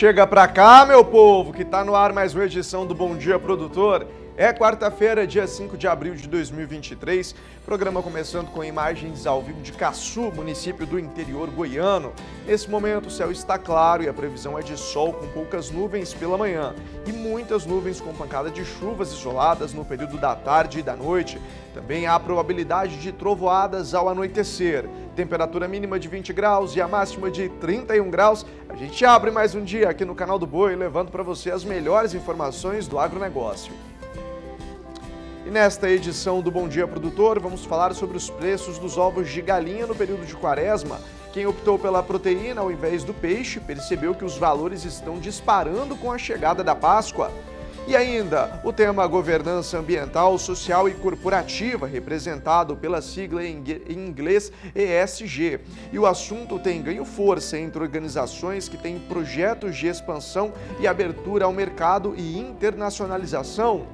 Chega pra cá, meu povo, que tá no ar mais uma edição do Bom Dia Produtor. É quarta-feira, dia 5 de abril de 2023, programa começando com imagens ao vivo de Caçu, município do interior goiano. Nesse momento o céu está claro e a previsão é de sol com poucas nuvens pela manhã e muitas nuvens com pancada de chuvas isoladas no período da tarde e da noite. Também há probabilidade de trovoadas ao anoitecer. Temperatura mínima de 20 graus e a máxima de 31 graus. A gente abre mais um dia aqui no canal do Boi, levando para você as melhores informações do agronegócio. E nesta edição do Bom Dia Produtor, vamos falar sobre os preços dos ovos de galinha no período de quaresma. Quem optou pela proteína ao invés do peixe percebeu que os valores estão disparando com a chegada da Páscoa. E ainda, o tema governança ambiental, social e corporativa, representado pela sigla em inglês ESG. E o assunto tem ganho força entre organizações que têm projetos de expansão e abertura ao mercado e internacionalização.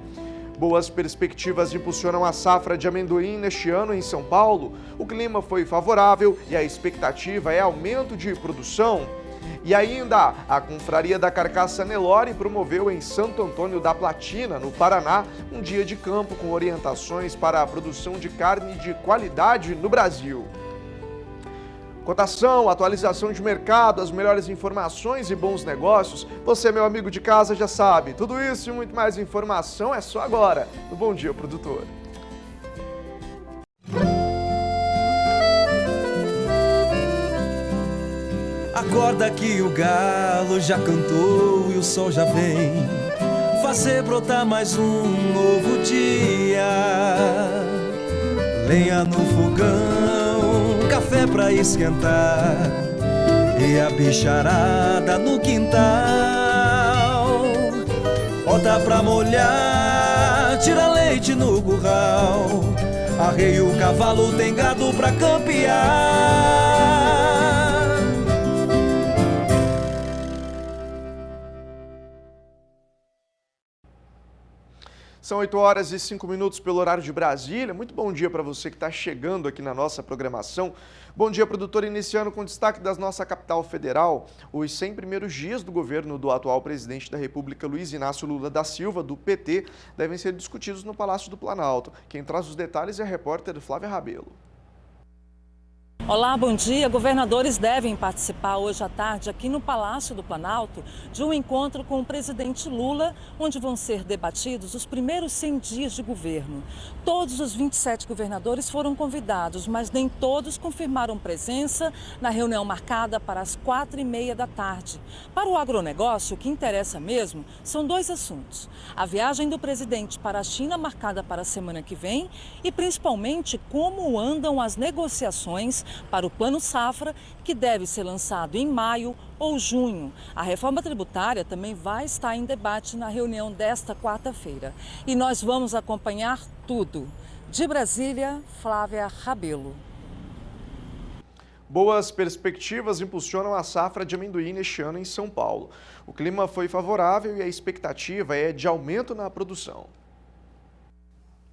Boas perspectivas impulsionam a safra de amendoim neste ano em São Paulo. O clima foi favorável e a expectativa é aumento de produção. E ainda, a Confraria da Carcaça Nelore promoveu em Santo Antônio da Platina, no Paraná, um dia de campo com orientações para a produção de carne de qualidade no Brasil. Cotação, atualização de mercado, as melhores informações e bons negócios. Você, meu amigo de casa, já sabe. Tudo isso e muito mais informação é só agora, no Bom Dia Produtor. Acorda que o galo já cantou e o sol já vem fazer brotar mais um novo dia. Lenha no fogão, café pra esquentar e a bicharada no quintal. Bota pra molhar, tira leite no curral, arreia o cavalo, tem gado pra campear. São 8 horas e 5 minutos pelo horário de Brasília. Muito bom dia para você que está chegando aqui na nossa programação. Bom dia, produtor, iniciando com destaque da nossa capital federal. Os 100 primeiros dias do governo do atual presidente da República, Luiz Inácio Lula da Silva, do PT, devem ser discutidos no Palácio do Planalto. Quem traz os detalhes é a repórter Flávia Rabelo. Olá, bom dia. Governadores devem participar hoje à tarde aqui no Palácio do Planalto de um encontro com o presidente Lula, onde vão ser debatidos os primeiros 100 dias de governo. Todos os 27 governadores foram convidados, mas nem todos confirmaram presença na reunião marcada para as 4h30 da tarde. Para o agronegócio, o que interessa mesmo são dois assuntos: a viagem do presidente para a China, marcada para a semana que vem, e principalmente como andam as negociações para o Plano Safra, que deve ser lançado em maio ou junho. A reforma tributária também vai estar em debate na reunião desta quarta-feira. E nós vamos acompanhar tudo. De Brasília, Flávia Rabelo. Boas perspectivas impulsionam a safra de amendoim neste ano em São Paulo. O clima foi favorável e a expectativa é de aumento na produção.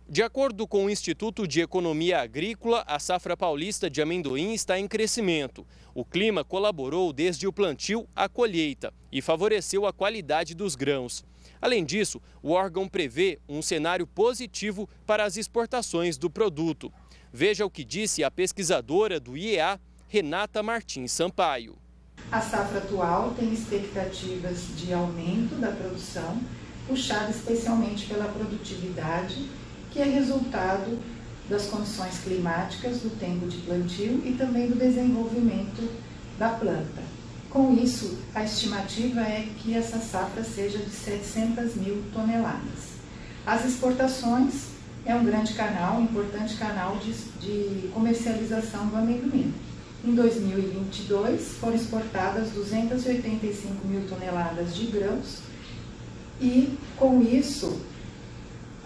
De acordo com o Instituto de Economia Agrícola, a safra paulista de amendoim está em crescimento. O clima colaborou desde o plantio à colheita e favoreceu a qualidade dos grãos. Além disso, o órgão prevê um cenário positivo para as exportações do produto. Veja o que disse a pesquisadora do IEA, Renata Martins Sampaio. A safra atual tem expectativas de aumento da produção, puxada especialmente pela produtividade, que é resultado das condições climáticas, do tempo de plantio e também do desenvolvimento da planta. Com isso, a estimativa é que essa safra seja de 700 mil toneladas. As exportações é um grande canal, um importante canal de comercialização do amendoim. Em 2022, foram exportadas 285 mil toneladas de grãos e, com isso,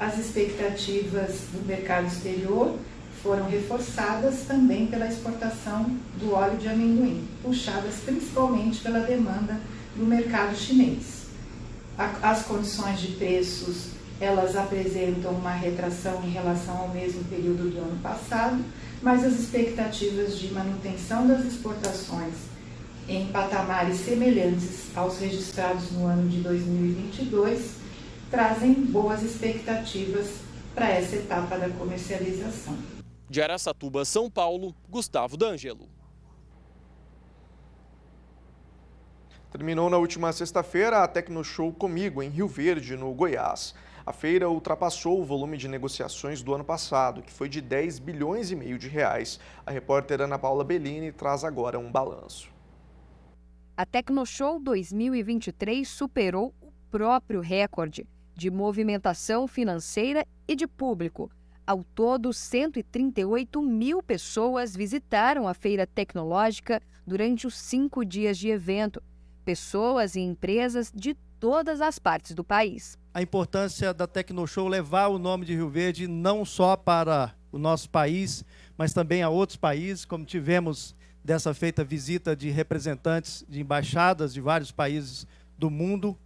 as expectativas do mercado exterior foram reforçadas também pela exportação do óleo de amendoim, puxadas principalmente pela demanda do mercado chinês. As condições de preços, elas apresentam uma retração em relação ao mesmo período do ano passado, mas as expectativas de manutenção das exportações em patamares semelhantes aos registrados no ano de 2022, trazem boas expectativas para essa etapa da comercialização. De Araçatuba, São Paulo, Gustavo D'Angelo. Terminou na última sexta-feira a Tecnoshow Comigo, em Rio Verde, no Goiás. A feira ultrapassou o volume de negociações do ano passado, que foi de 10 bilhões e meio de reais. A repórter Ana Paula Bellini traz agora um balanço. A Tecnoshow 2023 superou o próprio recorde de movimentação financeira e de público. Ao todo, 138 mil pessoas visitaram a feira tecnológica durante os 5 dias de evento. Pessoas e empresas de todas as partes do país. A importância da Tecnoshow levar o nome de Rio Verde não só para o nosso país, mas também a outros países, como tivemos dessa feita visita de representantes de embaixadas de vários países do mundo.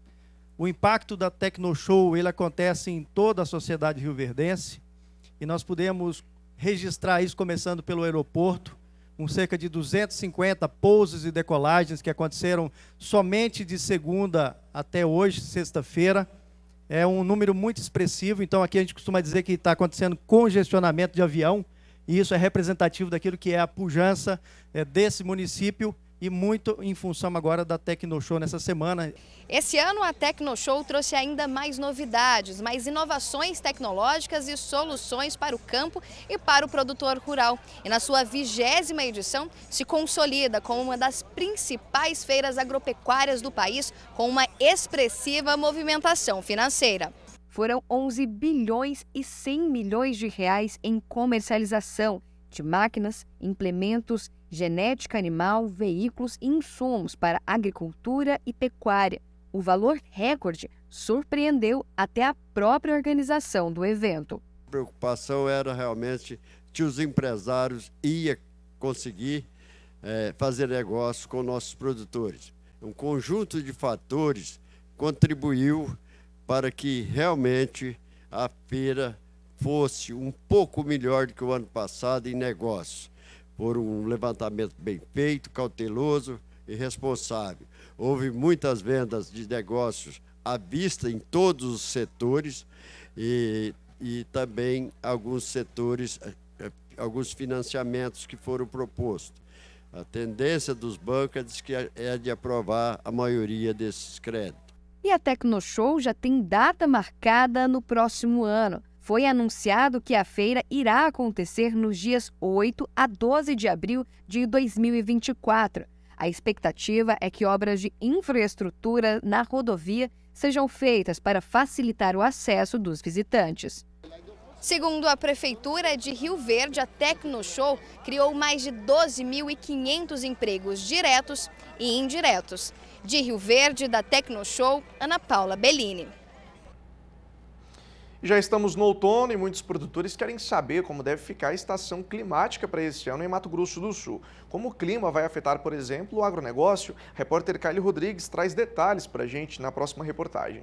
O impacto da Tecnoshow ele acontece em toda a sociedade rioverdense e nós podemos registrar isso começando pelo aeroporto, com cerca de 250 pousos e decolagens que aconteceram somente de segunda até hoje, sexta-feira. É um número muito expressivo, então aqui a gente costuma dizer que está acontecendo congestionamento de avião, e isso é representativo daquilo que é a pujança desse município, e muito em função agora da Tecnoshow nessa semana. Esse ano a Tecnoshow trouxe ainda mais novidades, mais inovações tecnológicas e soluções para o campo e para o produtor rural. E na sua 20ª edição se consolida como uma das principais feiras agropecuárias do país, com uma expressiva movimentação financeira. Foram 11 bilhões e 100 milhões de reais em comercialização de máquinas, implementos, genética animal, veículos e insumos para agricultura e pecuária. O valor recorde surpreendeu até a própria organização do evento. A preocupação era realmente que os empresários iam conseguir fazer negócio com nossos produtores. Um conjunto de fatores contribuiu para que realmente a feira fosse um pouco melhor do que o ano passado em negócio, por um levantamento bem feito, cauteloso e responsável. Houve muitas vendas de negócios à vista em todos os setores e também alguns setores, alguns financiamentos que foram propostos. A tendência dos bancos é de aprovar a maioria desses créditos. E a Tecnoshow já tem data marcada no próximo ano. Foi anunciado que a feira irá acontecer nos dias 8 a 12 de abril de 2024. A expectativa é que obras de infraestrutura na rodovia sejam feitas para facilitar o acesso dos visitantes. Segundo a Prefeitura de Rio Verde, a Tecnoshow criou mais de 12.500 empregos diretos e indiretos. De Rio Verde, da Tecnoshow, Ana Paula Bellini. Já estamos no outono e muitos produtores querem saber como deve ficar a estação climática para esse ano em Mato Grosso do Sul. Como o clima vai afetar, por exemplo, o agronegócio? A repórter Kylie Rodrigues traz detalhes para a gente na próxima reportagem.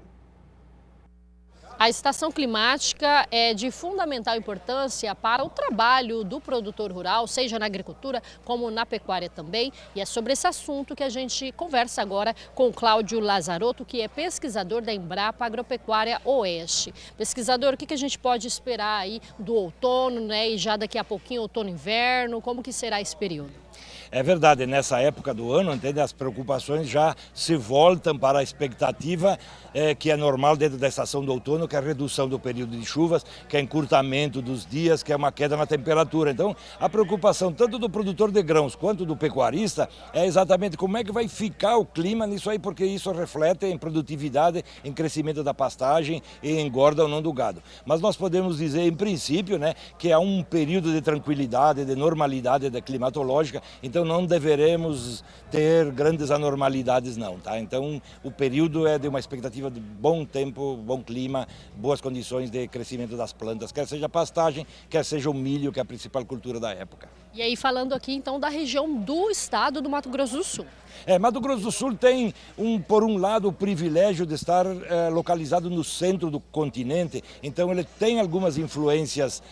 A estação climática é de fundamental importância para o trabalho do produtor rural, seja na agricultura como na pecuária também. E é sobre esse assunto que a gente conversa agora com o Cláudio Lazarotto, que é pesquisador da Embrapa Agropecuária Oeste. Pesquisador, o que a gente pode esperar aí do outono, né? E já daqui a pouquinho outono e inverno, como que será esse período? É verdade, nessa época do ano, entende, as preocupações já se voltam para a expectativa que é normal dentro da estação do outono, que é a redução do período de chuvas, que é encurtamento dos dias, que é uma queda na temperatura. Então, a preocupação tanto do produtor de grãos quanto do pecuarista é exatamente como é que vai ficar o clima nisso aí, porque isso reflete em produtividade, em crescimento da pastagem e engorda ou não do gado. Mas nós podemos dizer, em princípio, né, que há um período de tranquilidade, de normalidade climatológica, então não deveremos ter grandes anormalidades não, tá? Então o período é de uma expectativa de bom tempo, bom clima, boas condições de crescimento das plantas, quer seja pastagem, quer seja o milho, que é a principal cultura da época. E aí falando aqui então da região do estado do Mato Grosso do Sul. Mato Grosso do Sul tem, por um lado, o privilégio de estar localizado no centro do continente, então ele tem algumas influências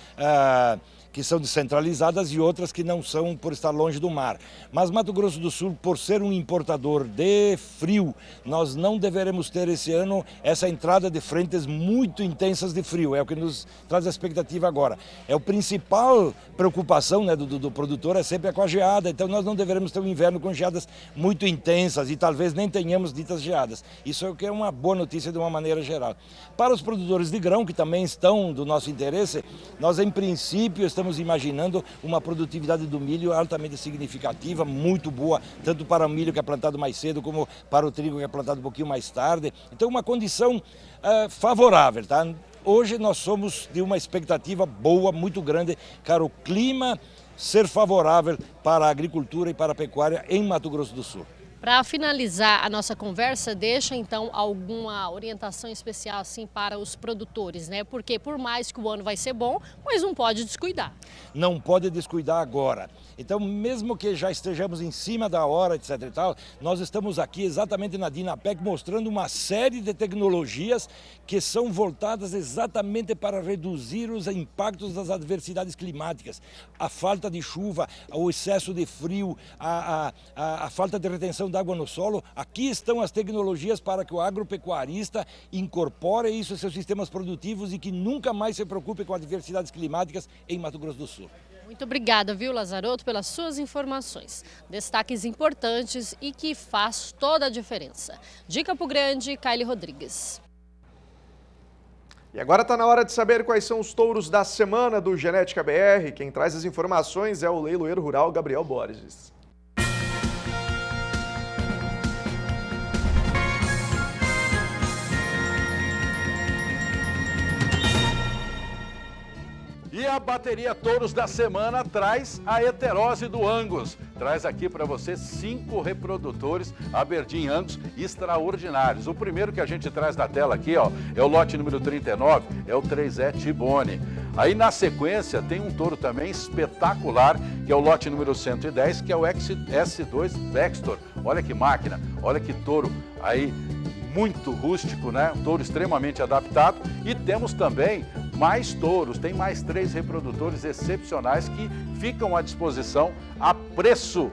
que são descentralizadas e outras que não são por estar longe do mar. Mas Mato Grosso do Sul, por ser um importador de frio, nós não deveremos ter esse ano essa entrada de frentes muito intensas de frio, é o que nos traz a expectativa agora. É a principal preocupação, né, do produtor é sempre com a geada, então nós não deveremos ter um inverno com geadas muito intensas e talvez nem tenhamos ditas geadas. Isso é o que é uma boa notícia de uma maneira geral. Para os produtores de grão, que também estão do nosso interesse, nós em princípio estamos imaginando uma produtividade do milho altamente significativa, muito boa, tanto para o milho que é plantado mais cedo, como para o trigo que é plantado um pouquinho mais tarde. Então uma condição favorável, tá? Hoje nós somos de uma expectativa boa, muito grande, para o clima ser favorável para a agricultura e para a pecuária em Mato Grosso do Sul. Para finalizar a nossa conversa, deixa então alguma orientação especial assim para os produtores, né? Porque por mais que o ano vai ser bom, mas não pode descuidar. Não pode descuidar agora. Então, mesmo que já estejamos em cima da hora, etc e tal, nós estamos aqui exatamente na Dinapec mostrando uma série de tecnologias que são voltadas exatamente para reduzir os impactos das adversidades climáticas. A falta de chuva, o excesso de frio, a falta de retenção d'água no solo. Aqui estão as tecnologias para que o agropecuarista incorpore isso em seus sistemas produtivos e que nunca mais se preocupe com adversidades climáticas em Mato Grosso do Sul. Muito obrigada, viu, Lazarotto, pelas suas informações. Destaques importantes e que faz toda a diferença. De Campo Grande, Kaile Rodrigues. E agora está na hora de saber quais são os touros da semana do Genética BR. Quem traz as informações é o leiloeiro rural Gabriel Borges. E a bateria Touros da semana traz a heterose do Angus. Traz aqui para você 5 reprodutores Aberdeen Angus extraordinários. O primeiro que a gente traz na tela aqui, ó, é o lote número 39, é o 3E T-Bone. Aí na sequência tem um touro também espetacular, que é o lote número 110, que é o S2 Vextor. Olha que máquina, olha que touro aí muito rústico, né? Um touro extremamente adaptado. E temos também mais touros, tem mais 3 reprodutores excepcionais que ficam à disposição a preço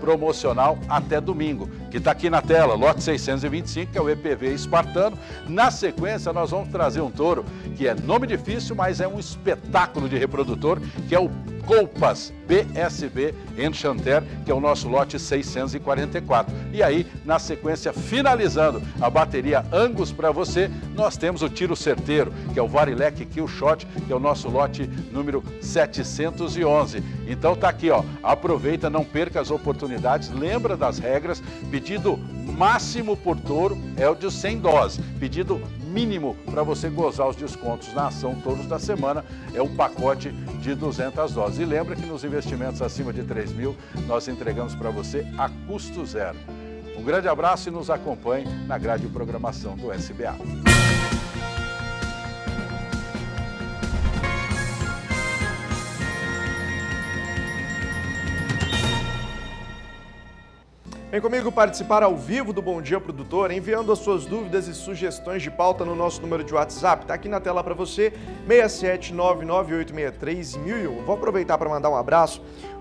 promocional até domingo, que está aqui na tela, lote 625, que é o EPV espartano. Na sequência, nós vamos trazer um touro que é nome difícil, mas é um espetáculo de reprodutor, que é o Colpas BSB Enchanter, que é o nosso lote 644. E aí, na sequência, finalizando a bateria Angus para você, nós temos o tiro certeiro, que é o Varilek Killshot, que é o nosso lote número 711. Então tá aqui, ó, aproveita, não perca as oportunidades, lembra das regras, pedido máximo por touro é o de 100 doses, pedido mínimo para você gozar os descontos na ação Touros da Semana é um pacote de 200 doses. E lembra que nos investimentos acima de 3 mil, nós entregamos para você a custo zero. Um grande abraço e nos acompanhe na grade de programação do SBA. Vem comigo participar ao vivo do Bom Dia Produtor, enviando as suas dúvidas e sugestões de pauta no nosso número de WhatsApp. Está aqui na tela para você, 67998631001. Vou aproveitar para mandar um abraço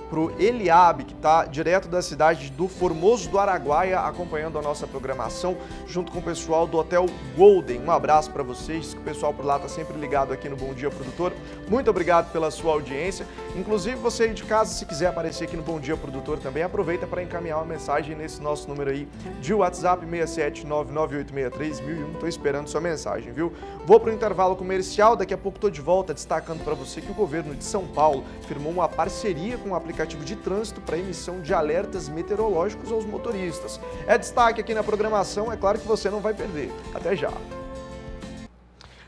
para o Eliabe, que está direto da cidade do Formoso do Araguaia, acompanhando a nossa programação, junto com o pessoal do Hotel Golden. Um abraço para vocês, que o pessoal por lá está sempre ligado aqui no Bom Dia Produtor. Muito obrigado pela sua audiência. Inclusive, você aí de casa, se quiser aparecer aqui no Bom Dia Produtor também, aproveita para encaminhar uma mensagem nesse nosso número aí de WhatsApp, 67998631001. Estou esperando sua mensagem, viu? Vou para o intervalo comercial, daqui a pouco estou de volta destacando para você que o governo de São Paulo firmou uma parceria com o aplicativo de trânsito para emissão de alertas meteorológicos aos motoristas. É destaque aqui na programação, é claro que você não vai perder. Até já!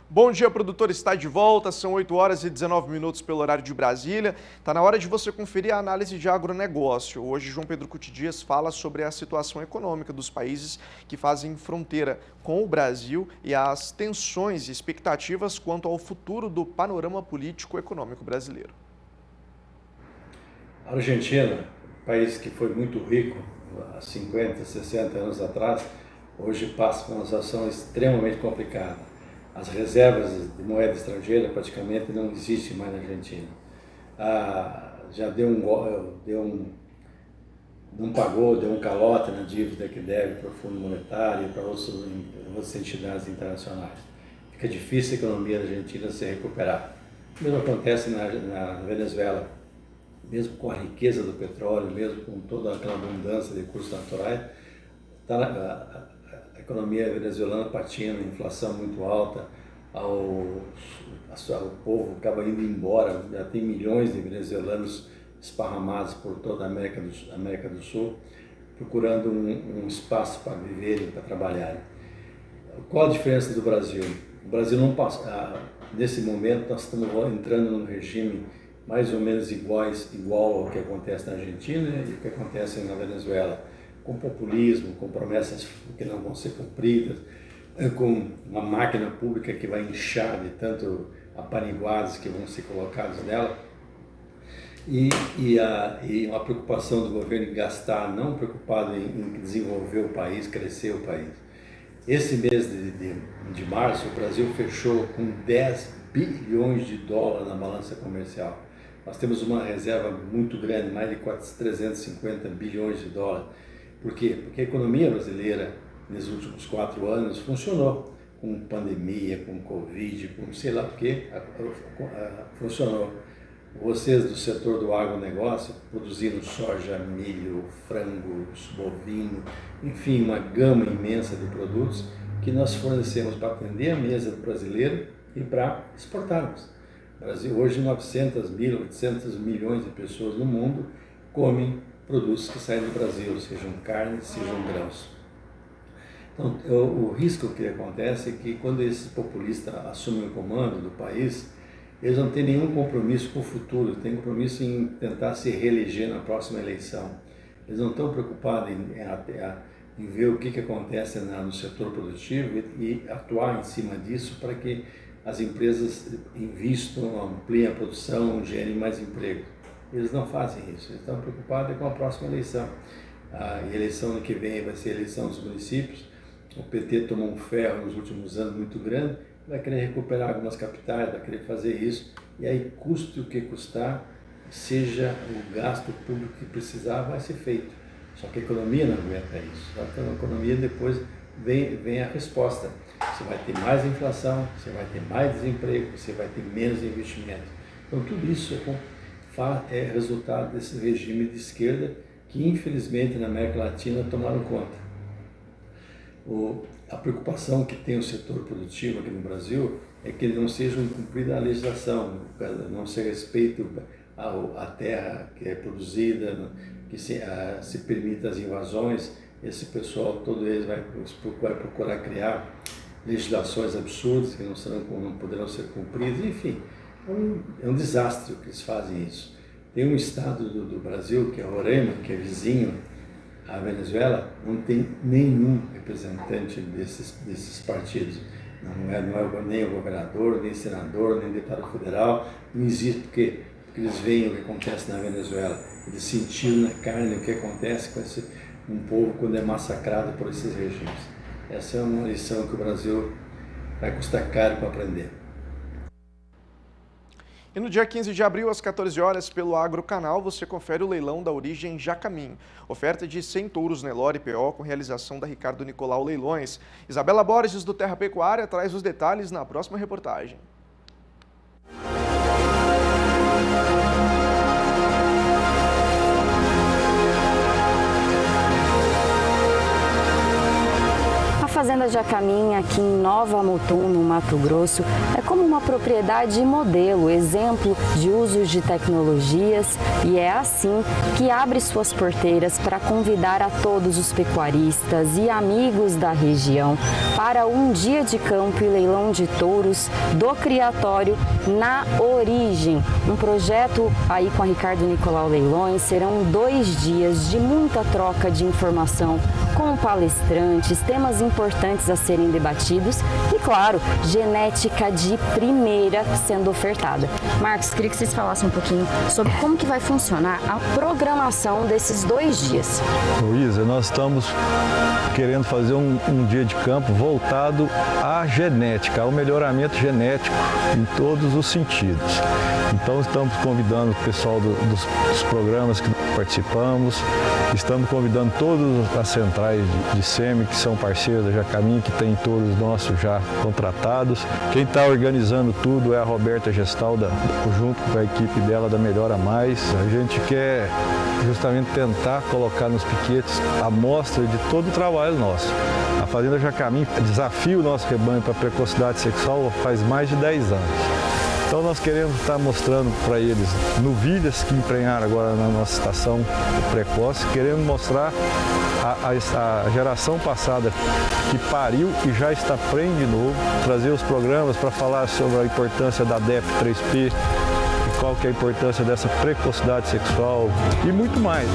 Bom Dia Produtor está de volta, são 8 horas e 19 minutos pelo horário de Brasília. Está na hora de você conferir a análise de agronegócio. Hoje, João Pedro Cuti Dias fala sobre a situação econômica dos países que fazem fronteira com o Brasil e as tensões e expectativas quanto ao futuro do panorama político-econômico brasileiro. A Argentina, país que foi muito rico há 50, 60 anos atrás, hoje passa por uma situação extremamente complicada. As reservas de moeda estrangeira praticamente não existem mais na Argentina. já não pagou, deu um calote na dívida que deve para o Fundo Monetário e para outras entidades internacionais. Fica difícil a economia argentina se recuperar. O mesmo acontece na Venezuela. Mesmo com a riqueza do petróleo, mesmo com toda aquela abundância de recursos naturais, a economia venezuelana patina, a inflação muito alta, o povo acaba indo embora, já tem milhões de venezuelanos esparramados por toda a América do Sul, procurando um espaço para viverem, para trabalharem. Qual a diferença do Brasil? O Brasil não passa, nesse momento nós estamos entrando num regime mais ou menos igual ao que acontece na Argentina e o que acontece na Venezuela, com populismo, com promessas que não vão ser cumpridas, com uma máquina pública que vai inchar de tanto apaniguados que vão ser colocados nela, e uma preocupação do governo em gastar, não preocupado em desenvolver o país, crescer o país. Esse mês de março, o Brasil fechou com 10 bilhões de dólares na balança comercial. Nós temos uma reserva muito grande, mais de 350 bilhões de dólares. Por quê? Porque a economia brasileira, nos últimos 4 anos, funcionou. Com pandemia, com Covid, com sei lá o quê, funcionou. Vocês do setor do agronegócio, produzindo soja, milho, frangos, bovino, enfim, uma gama imensa de produtos que nós fornecemos para atender a mesa do brasileiro e para exportarmos. O Brasil, hoje, 800 milhões de pessoas no mundo comem produtos que saem do Brasil, sejam carnes, sejam grãos. Então, o risco que acontece é que quando esses populistas assumem o comando do país, eles não têm nenhum compromisso com o futuro, têm compromisso em tentar se reeleger na próxima eleição. Eles não estão preocupados em ver o que acontece no setor produtivo e atuar em cima disso para que as empresas investam, ampliem a produção, gerem mais emprego. Eles não fazem isso, eles estão preocupados com a próxima eleição. A eleição que vem vai ser a eleição dos municípios. O PT tomou um ferro nos últimos anos muito grande, vai querer recuperar algumas capitais, vai querer fazer isso, e aí custe o que custar, seja o gasto público que precisar, vai ser feito. Só que a economia não aguenta isso. Só que a economia depois vem a resposta. Você vai ter mais inflação, você vai ter mais desemprego, você vai ter menos investimento. Então tudo isso é resultado desse regime de esquerda que infelizmente na América Latina tomaram conta. A preocupação que tem o setor produtivo aqui no Brasil é que não seja cumprida a legislação, não se respeite a terra que é produzida, que se permita as invasões. Esse pessoal, todo eles vai procurar criar legislações absurdas que não poderão ser cumpridas, enfim, é um desastre o que eles fazem isso. Tem um estado do Brasil, que é Roraima, que é vizinho à Venezuela, não tem nenhum representante desses partidos. Não é nem o governador, nem senador, nem deputado federal, não existe, porque eles veem o que acontece na Venezuela, eles sentiram na carne o que acontece com um povo quando é massacrado por esses regimes. Essa é uma lição que o Brasil vai custar caro para aprender. E no dia 15 de abril, às 14 horas, pelo Agrocanal, você confere o leilão da origem Jacamim. Oferta de 100 touros Nelore PO com realização da Ricardo Nicolau Leilões. Isabela Borges, do Terra Pecuária, traz os detalhes na próxima reportagem. A Fazenda Jacamim, aqui em Nova Mutum, no Mato Grosso, é como uma propriedade modelo, exemplo de usos de tecnologias, e é assim que abre suas porteiras para convidar a todos os pecuaristas e amigos da região para um dia de campo e leilão de touros do criatório na origem. Um projeto aí com a Ricardo Nicolau Leilões. Serão 2 dias de muita troca de informação com palestrantes, temas importantes a serem debatidos e, claro, genética de primeira sendo ofertada. Marcos, queria que vocês falassem um pouquinho sobre como que vai funcionar a programação desses 2 dias. Luísa, nós estamos querendo fazer um dia de campo voltado à genética, ao melhoramento genético em todos os sentidos. Então estamos convidando o pessoal dos programas que participamos, estamos convidando todas as centrais de SEMI que são parceiras da Jacamim, que tem touros nossos já contratados. Quem está organizando tudo é a Roberta Gestalda, junto com a equipe dela da Melhora Mais. A gente quer justamente tentar colocar nos piquetes a amostra de todo o trabalho nosso. A Fazenda Jacamim desafia o nosso rebanho para a precocidade sexual faz mais de 10 anos. Então nós queremos estar mostrando para eles novilhas que emprenharam agora na nossa estação precoce, queremos mostrar a geração passada que pariu e já está prenhe de novo, trazer os programas para falar sobre a importância da DEF3P, qual que é a importância dessa precocidade sexual e muito mais.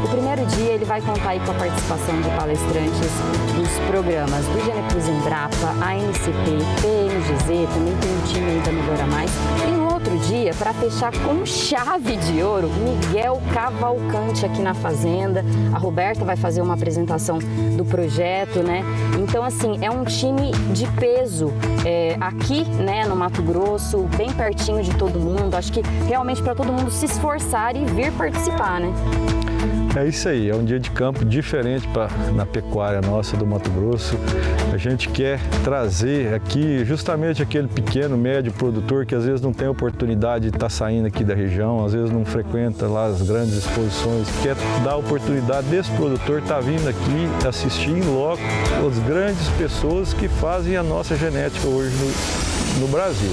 O primeiro dia ele vai contar aí com a participação de palestrantes dos programas do Geneplus Embrapa, ANCP, PMGZ, também tem um time aí da Melhora Mais. E no outro dia, para fechar com chave de ouro, Miguel Cavalcante aqui na Fazenda. A Roberta vai fazer uma apresentação do projeto, né? Então, assim, é um time de peso aqui, né, no Mato Grosso, bem pertinho de todo mundo. Acho que realmente para todo mundo se esforçar e vir participar, né? É isso aí, é um dia de campo diferente na pecuária nossa do Mato Grosso. A gente quer trazer aqui justamente aquele pequeno, médio produtor que às vezes não tem oportunidade de estar saindo aqui da região, às vezes não frequenta lá as grandes exposições, quer dar a oportunidade desse produtor estar vindo aqui, assistir em loco as grandes pessoas que fazem a nossa genética hoje no Brasil.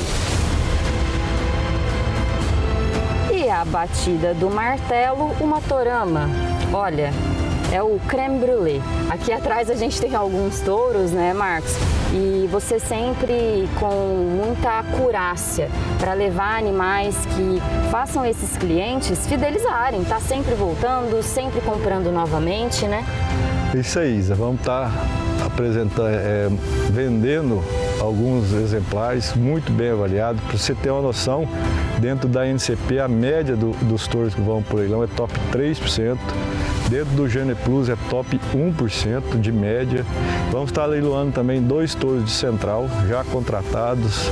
E a batida do martelo, o Motorama. Olha, é o creme brulee. Aqui atrás a gente tem alguns touros, né, Marcos? E você sempre com muita acurácia para levar animais que façam esses clientes fidelizarem, tá sempre voltando, sempre comprando novamente, né? Isso aí, Isa. Vamos estar apresentando, vendendo alguns exemplares muito bem avaliados. Para você ter uma noção, dentro da NCP, a média dos touros que vão por leilão é top 3%. Dentro do Geneplus é top 1% de média. Vamos estar leiloando também 2 touros de central, já contratados.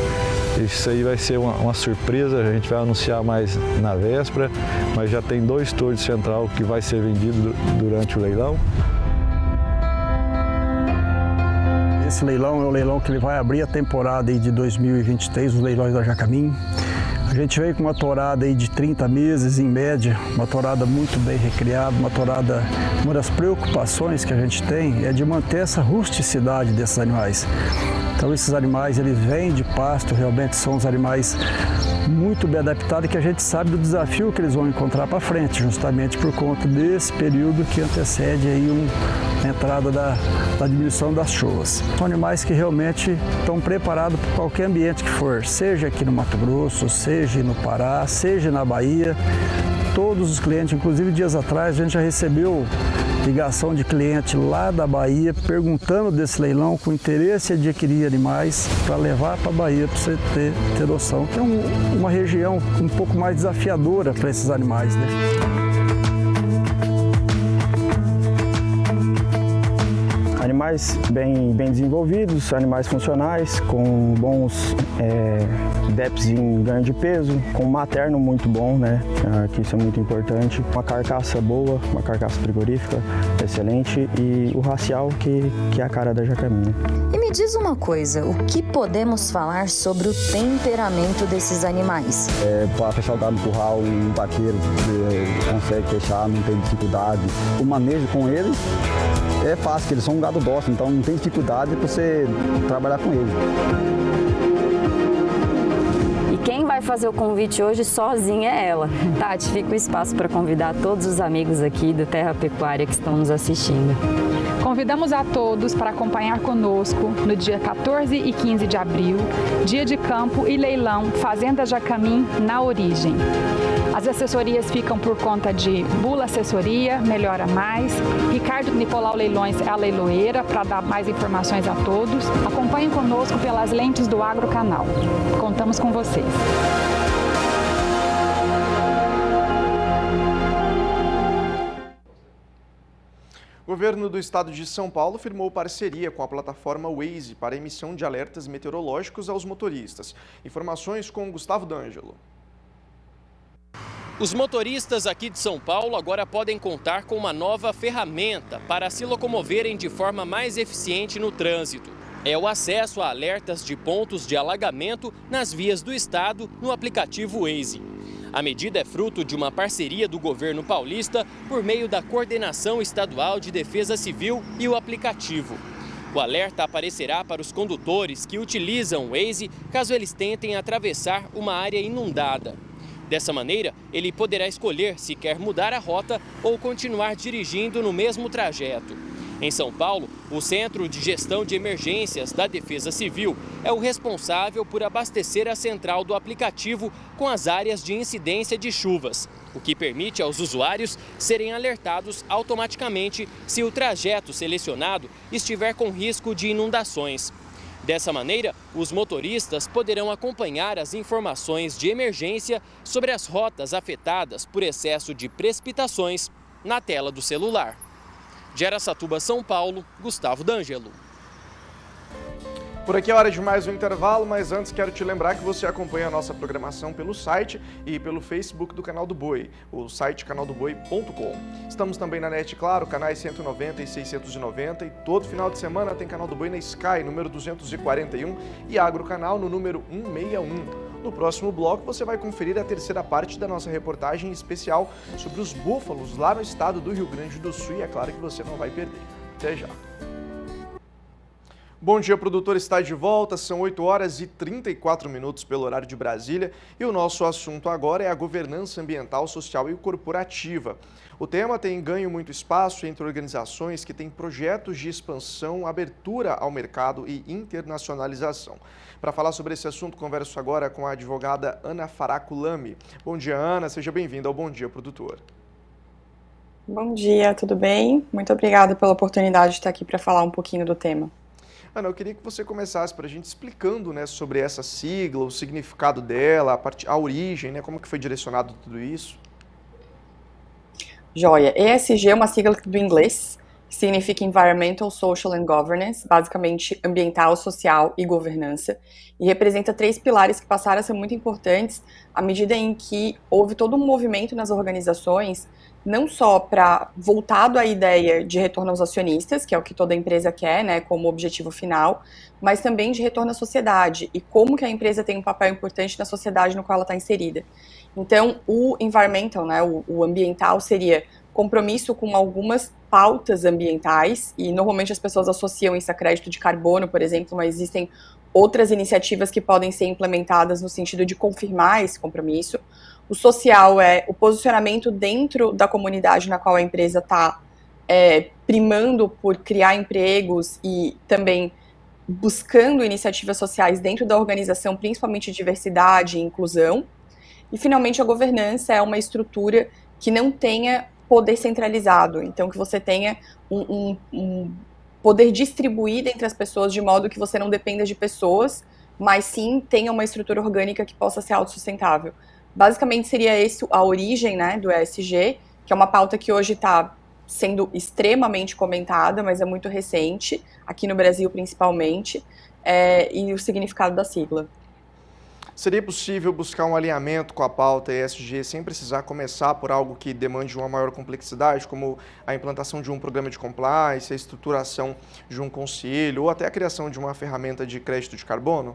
Isso aí vai ser uma surpresa, a gente vai anunciar mais na véspera, mas já tem 2 touros de central que vai ser vendido durante o leilão. Esse leilão é o leilão que ele vai abrir a temporada aí de 2023, os leilões da Jacamim. A gente veio com uma tourada aí de 30 meses, em média, uma tourada muito bem recriada, uma das preocupações que a gente tem é de manter essa rusticidade desses animais. Então esses animais, eles vêm de pasto, realmente são os animais muito bem adaptados, que a gente sabe do desafio que eles vão encontrar para frente, justamente por conta desse período que antecede aí a entrada da diminuição das chuvas. São animais que realmente estão preparados para qualquer ambiente que for, seja aqui no Mato Grosso, seja no Pará, seja na Bahia. Todos os clientes, inclusive dias atrás, a gente já recebeu ligação de cliente lá da Bahia perguntando desse leilão com interesse em adquirir animais para levar para a Bahia, para você ter noção, que é uma região um pouco mais desafiadora para esses animais, né? Animais bem desenvolvidos, animais funcionais, com bons DEPs em ganho de peso, com um materno muito bom, né? Que isso é muito importante. Uma carcaça boa, uma carcaça frigorífica excelente e o racial que é a cara da Jacamim. E me diz uma coisa, o que podemos falar sobre o temperamento desses animais? Para fechar o gado no curral, um vaqueiro consegue fechar, não tem dificuldade. O manejo com eles é fácil, porque eles são um gado dócil, então não tem dificuldade para você trabalhar com eles. E quem vai fazer o convite hoje sozinha é ela. Tati, fica o espaço para convidar todos os amigos aqui do Terra Pecuária que estão nos assistindo. Convidamos a todos para acompanhar conosco no dia 14 e 15 de abril, dia de campo e leilão Fazenda Jacamim na Origem. As assessorias ficam por conta de Bula Assessoria, Melhora Mais, Ricardo Nicolau Leilões é a leiloeira para dar mais informações a todos. Acompanhem conosco pelas lentes do Agro Canal. Contamos com vocês. O governo do estado de São Paulo firmou parceria com a plataforma Waze para emissão de alertas meteorológicos aos motoristas. Informações com Gustavo D'Angelo. Os motoristas aqui de São Paulo agora podem contar com uma nova ferramenta para se locomoverem de forma mais eficiente no trânsito. É o acesso a alertas de pontos de alagamento nas vias do estado no aplicativo Waze. A medida é fruto de uma parceria do governo paulista por meio da Coordenação Estadual de Defesa Civil e o aplicativo. O alerta aparecerá para os condutores que utilizam o Waze caso eles tentem atravessar uma área inundada. Dessa maneira, ele poderá escolher se quer mudar a rota ou continuar dirigindo no mesmo trajeto. Em São Paulo, o Centro de Gestão de Emergências da Defesa Civil é o responsável por abastecer a central do aplicativo com as áreas de incidência de chuvas, o que permite aos usuários serem alertados automaticamente se o trajeto selecionado estiver com risco de inundações. Dessa maneira, os motoristas poderão acompanhar as informações de emergência sobre as rotas afetadas por excesso de precipitações na tela do celular. De Araçatuba, São Paulo, Gustavo D'Angelo. Por aqui é hora de mais um intervalo, mas antes quero te lembrar que você acompanha a nossa programação pelo site e pelo Facebook do Canal do Boi, o site canaldoboi.com. Estamos também na NET, claro, canais 190 e 690, e todo final de semana tem Canal do Boi na Sky, número 241, e Agro Canal no número 161. No próximo bloco você vai conferir a terceira parte da nossa reportagem especial sobre os búfalos lá no estado do Rio Grande do Sul, e é claro que você não vai perder. Até já! Bom dia, produtor, está de volta, são 8 horas e 34 minutos pelo horário de Brasília e o nosso assunto agora é a governança ambiental, social e corporativa. O tema tem ganho muito espaço entre organizações que têm projetos de expansão, abertura ao mercado e internacionalização. Para falar sobre esse assunto, converso agora com a advogada Ana Faraculami. Bom dia, Ana, seja bem-vinda ao Bom Dia, produtor. Bom dia, tudo bem? Muito obrigada pela oportunidade de estar aqui para falar um pouquinho do tema. Ana, eu queria que você começasse para a gente explicando, né, sobre essa sigla, o significado dela, a origem, né, como que foi direcionado tudo isso. Joia. ESG é uma sigla do inglês, que significa Environmental, Social and Governance, basicamente ambiental, social e governança, e representa 3 pilares que passaram a ser muito importantes à medida em que houve todo um movimento nas organizações, não só voltado à ideia de retorno aos acionistas, que é o que toda empresa quer, né, como objetivo final, mas também de retorno à sociedade e como que a empresa tem um papel importante na sociedade no qual ela está inserida. Então, o environmental, né, o ambiental, seria compromisso com algumas pautas ambientais, e normalmente as pessoas associam isso a crédito de carbono, por exemplo, mas existem outras iniciativas que podem ser implementadas no sentido de confirmar esse compromisso. O social é o posicionamento dentro da comunidade na qual a empresa está primando por criar empregos e também buscando iniciativas sociais dentro da organização, principalmente diversidade e inclusão. E, finalmente, a governança é uma estrutura que não tenha poder centralizado, então que você tenha um poder distribuído entre as pessoas de modo que você não dependa de pessoas, mas sim tenha uma estrutura orgânica que possa ser autossustentável. Basicamente seria esse a origem, né, do ESG, que é uma pauta que hoje está sendo extremamente comentada, mas é muito recente, aqui no Brasil principalmente, e o significado da sigla. Seria possível buscar um alinhamento com a pauta ESG sem precisar começar por algo que demande uma maior complexidade, como a implantação de um programa de compliance, a estruturação de um conselho ou até a criação de uma ferramenta de crédito de carbono?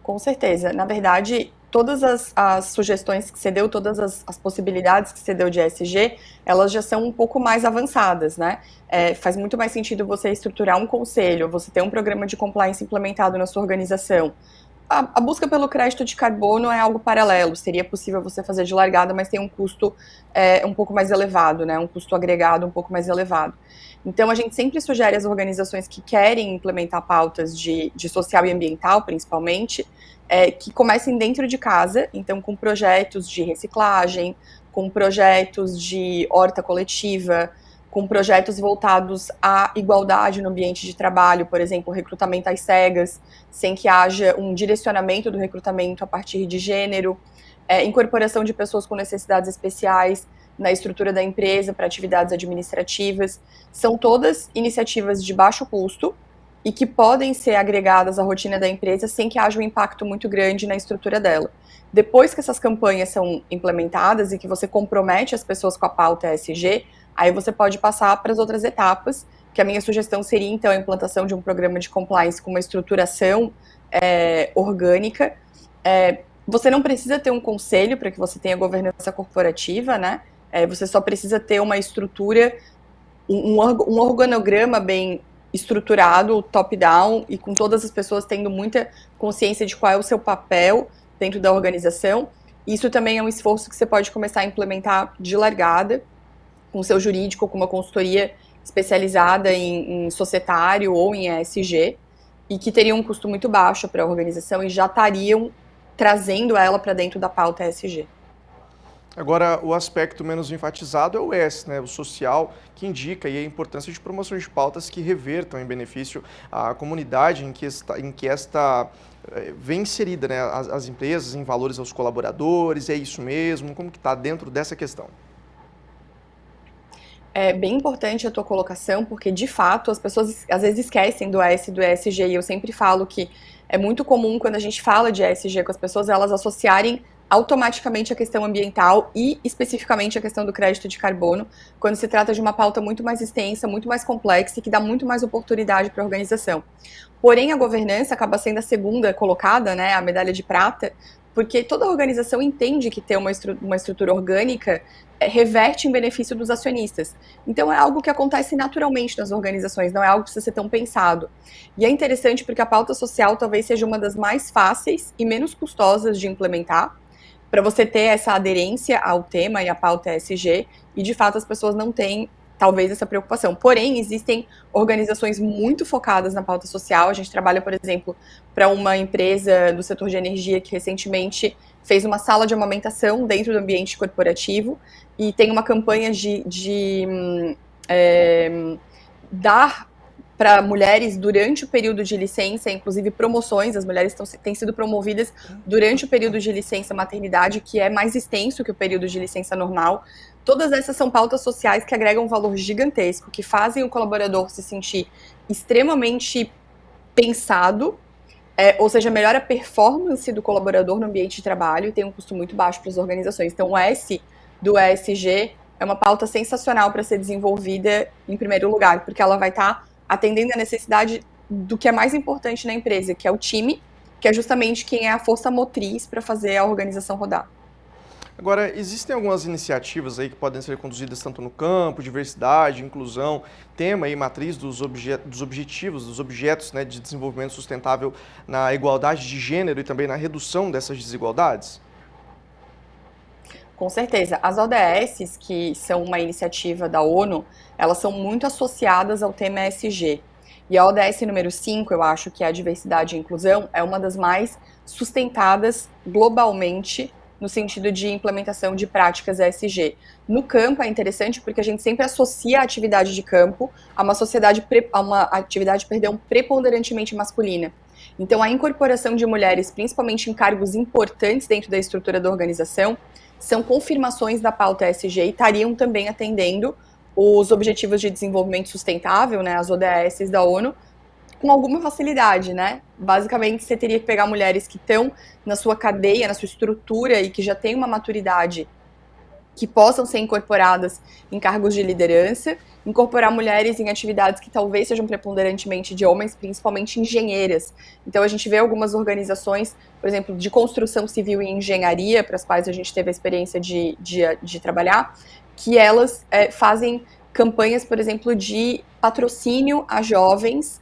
Com certeza. Na verdade, todas as sugestões que você deu, todas as possibilidades que você deu de ESG, elas já são um pouco mais avançadas, né? Faz muito mais sentido você estruturar um conselho, você ter um programa de compliance implementado na sua organização, a busca pelo crédito de carbono é algo paralelo. Seria possível você fazer de largada, mas tem um custo um pouco mais elevado, né? Um custo agregado um pouco mais elevado. Então, a gente sempre sugere às organizações que querem implementar pautas de social e ambiental, principalmente, que comecem dentro de casa, então com projetos de reciclagem, com projetos de horta coletiva, com projetos voltados à igualdade no ambiente de trabalho, por exemplo, recrutamento às cegas, sem que haja um direcionamento do recrutamento a partir de gênero, incorporação de pessoas com necessidades especiais na estrutura da empresa para atividades administrativas. São todas iniciativas de baixo custo e que podem ser agregadas à rotina da empresa sem que haja um impacto muito grande na estrutura dela. Depois que essas campanhas são implementadas e que você compromete as pessoas com a pauta ESG, aí você pode passar para as outras etapas, que a minha sugestão seria, então, a implantação de um programa de compliance com uma estruturação orgânica. Você não precisa ter um conselho para que você tenha governança corporativa, né? Você só precisa ter uma estrutura, um organograma bem estruturado, top-down, e com todas as pessoas tendo muita consciência de qual é o seu papel dentro da organização. Isso também é um esforço que você pode começar a implementar de largada, com o seu jurídico, com uma consultoria especializada em societário ou em ESG, e que teria um custo muito baixo para a organização e já estariam trazendo ela para dentro da pauta ESG. Agora, o aspecto menos enfatizado é o S, né, o social, que indica aí a importância de promoções de pautas que revertam em benefício à comunidade em que esta vem inserida, né, as empresas, em valores aos colaboradores. É isso mesmo? Como que está dentro dessa questão? É bem importante a tua colocação, porque, de fato, as pessoas às vezes esquecem do S e do ESG, e eu sempre falo que é muito comum, quando a gente fala de ESG com as pessoas, elas associarem automaticamente a questão ambiental e, especificamente, a questão do crédito de carbono, quando se trata de uma pauta muito mais extensa, muito mais complexa e que dá muito mais oportunidade para a organização. Porém, a governança acaba sendo a segunda colocada, né, a medalha de prata, porque toda organização entende que ter uma estrutura orgânica reverte em benefício dos acionistas. Então, é algo que acontece naturalmente nas organizações, não é algo que precisa ser tão pensado. E é interessante porque a pauta social talvez seja uma das mais fáceis e menos custosas de implementar, para você ter essa aderência ao tema e à pauta ESG, e de fato as pessoas não têm, talvez, essa preocupação. Porém, existem organizações muito focadas na pauta social. A gente trabalha, por exemplo, para uma empresa do setor de energia que recentemente fez uma sala de amamentação dentro do ambiente corporativo e tem uma campanha de dar para mulheres durante o período de licença, inclusive promoções, as mulheres têm sido promovidas durante o período de licença maternidade, que é mais extenso que o período de licença normal. Todas essas são pautas sociais que agregam um valor gigantesco, que fazem o colaborador se sentir extremamente pensado, ou seja, melhora a performance do colaborador no ambiente de trabalho e tem um custo muito baixo para as organizações. Então, o S do ESG é uma pauta sensacional para ser desenvolvida em primeiro lugar, porque ela vai estar atendendo a necessidade do que é mais importante na empresa, que é o time, que é justamente quem é a força motriz para fazer a organização rodar. Agora, existem algumas iniciativas aí que podem ser conduzidas tanto no campo, diversidade, inclusão, tema e matriz dos objetivos, dos objetos, né, de desenvolvimento sustentável na igualdade de gênero e também na redução dessas desigualdades? Com certeza. As ODS, que são uma iniciativa da ONU, elas são muito associadas ao tema ESG. E a ODS número 5, eu acho que é a diversidade e inclusão, é uma das mais sustentadas globalmente no sentido de implementação de práticas ESG. No campo é interessante porque a gente sempre associa a atividade de campo a uma atividade preponderantemente masculina. Então, a incorporação de mulheres, principalmente em cargos importantes dentro da estrutura da organização, são confirmações da pauta ESG e estariam também atendendo os Objetivos de Desenvolvimento Sustentável, né, as ODS da ONU, com alguma facilidade, né? Basicamente, você teria que pegar mulheres que estão na sua cadeia, na sua estrutura e que já têm uma maturidade que possam ser incorporadas em cargos de liderança, incorporar mulheres em atividades que talvez sejam preponderantemente de homens, principalmente engenheiras. Então, a gente vê algumas organizações, por exemplo, de construção civil e engenharia, para as quais a gente teve a experiência de trabalhar, que elas fazem campanhas, por exemplo, de patrocínio a jovens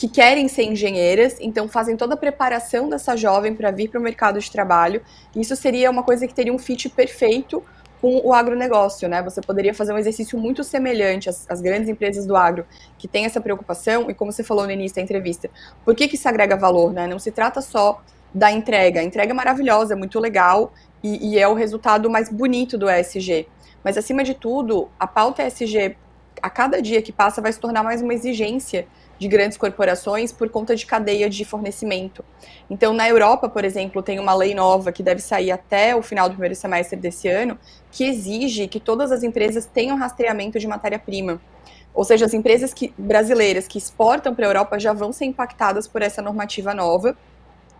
que querem ser engenheiras, então fazem toda a preparação dessa jovem para vir para o mercado de trabalho. Isso seria uma coisa que teria um fit perfeito com o agronegócio, né? Você poderia fazer um exercício muito semelhante às grandes empresas do agro, que têm essa preocupação, e como você falou no início da entrevista, por que isso agrega valor, né? Não se trata só da entrega. A entrega é maravilhosa, é muito legal, e é o resultado mais bonito do ESG. Mas, acima de tudo, a pauta ESG, a cada dia que passa, vai se tornar mais uma exigência de grandes corporações por conta de cadeia de fornecimento. Então, na Europa, por exemplo, tem uma lei nova que deve sair até o final do primeiro semestre desse ano, que exige que todas as empresas tenham rastreamento de matéria-prima. Ou seja, as empresas brasileiras que exportam para a Europa já vão ser impactadas por essa normativa nova,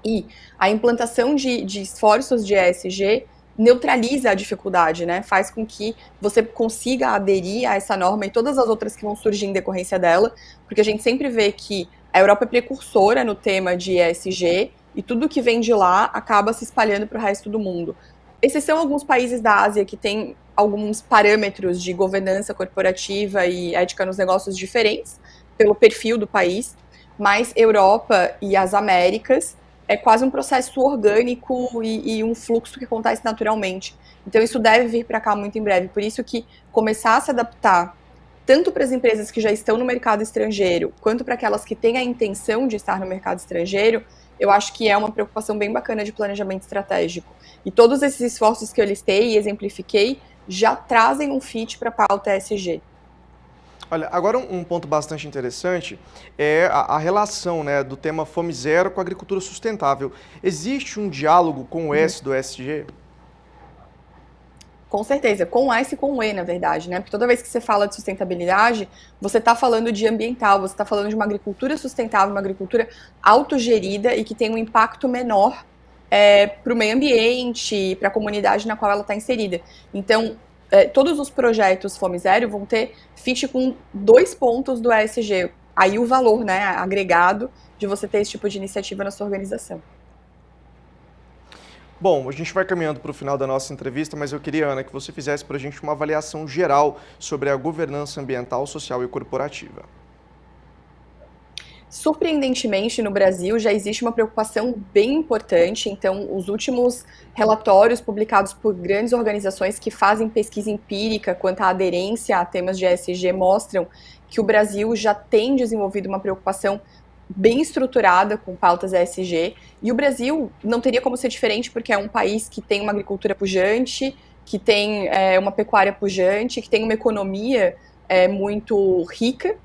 e a implantação de esforços de ESG neutraliza a dificuldade, né? Faz com que você consiga aderir a essa norma e todas as outras que vão surgir em decorrência dela, porque a gente sempre vê que a Europa é precursora no tema de ESG e tudo que vem de lá acaba se espalhando para o resto do mundo. Esses são alguns países da Ásia que têm alguns parâmetros de governança corporativa e ética nos negócios diferentes, pelo perfil do país, mas Europa e as Américas é quase um processo orgânico e um fluxo que acontece naturalmente. Então isso deve vir para cá muito em breve. Por isso que começar a se adaptar tanto para as empresas que já estão no mercado estrangeiro, quanto para aquelas que têm a intenção de estar no mercado estrangeiro, eu acho que é uma preocupação bem bacana de planejamento estratégico. E todos esses esforços que eu listei e exemplifiquei já trazem um fit para a pauta ESG. Olha, agora um ponto bastante interessante é a relação, né, do tema Fome Zero com a agricultura sustentável. Existe um diálogo com o S do ESG? Com certeza, com o S e com o E, na verdade, né? Porque toda vez que você fala de sustentabilidade, você está falando de ambiental, você está falando de uma agricultura sustentável, uma agricultura autogerida e que tem um impacto menor para o meio ambiente, para a comunidade na qual ela está inserida. Então, todos os projetos Fome Zero vão ter fit com 2 pontos do ESG. Aí o valor, né, agregado de você ter esse tipo de iniciativa na sua organização. Bom, a gente vai caminhando para o final da nossa entrevista, mas eu queria, Ana, que você fizesse para a gente uma avaliação geral sobre a governança ambiental, social e corporativa. Surpreendentemente, no Brasil já existe uma preocupação bem importante. Então, os últimos relatórios publicados por grandes organizações que fazem pesquisa empírica quanto à aderência a temas de ESG mostram que o Brasil já tem desenvolvido uma preocupação bem estruturada com pautas ESG, e o Brasil não teria como ser diferente porque é um país que tem uma agricultura pujante, que tem uma pecuária pujante, que tem uma economia muito rica.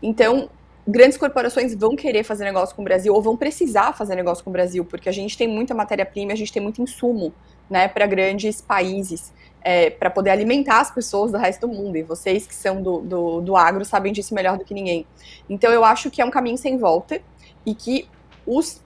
Então, grandes corporações vão querer fazer negócio com o Brasil ou vão precisar fazer negócio com o Brasil, porque a gente tem muita matéria-prima, a gente tem muito insumo, né, para grandes países, para poder alimentar as pessoas do resto do mundo. E vocês que são do agro sabem disso melhor do que ninguém. Então eu acho que é um caminho sem volta e que os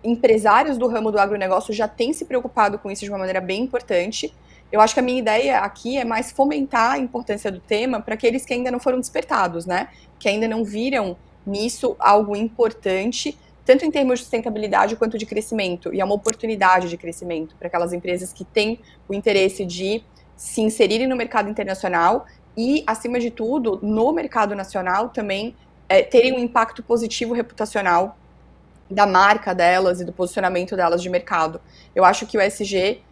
empresários do ramo do agronegócio já têm se preocupado com isso de uma maneira bem importante. Eu acho que a minha ideia aqui é mais fomentar a importância do tema para aqueles que ainda não foram despertados, né? Que ainda não viram nisso algo importante, tanto em termos de sustentabilidade quanto de crescimento. E é uma oportunidade de crescimento para aquelas empresas que têm o interesse de se inserirem no mercado internacional e, acima de tudo, no mercado nacional também terem um impacto positivo reputacional da marca delas e do posicionamento delas de mercado. Eu acho que o ESG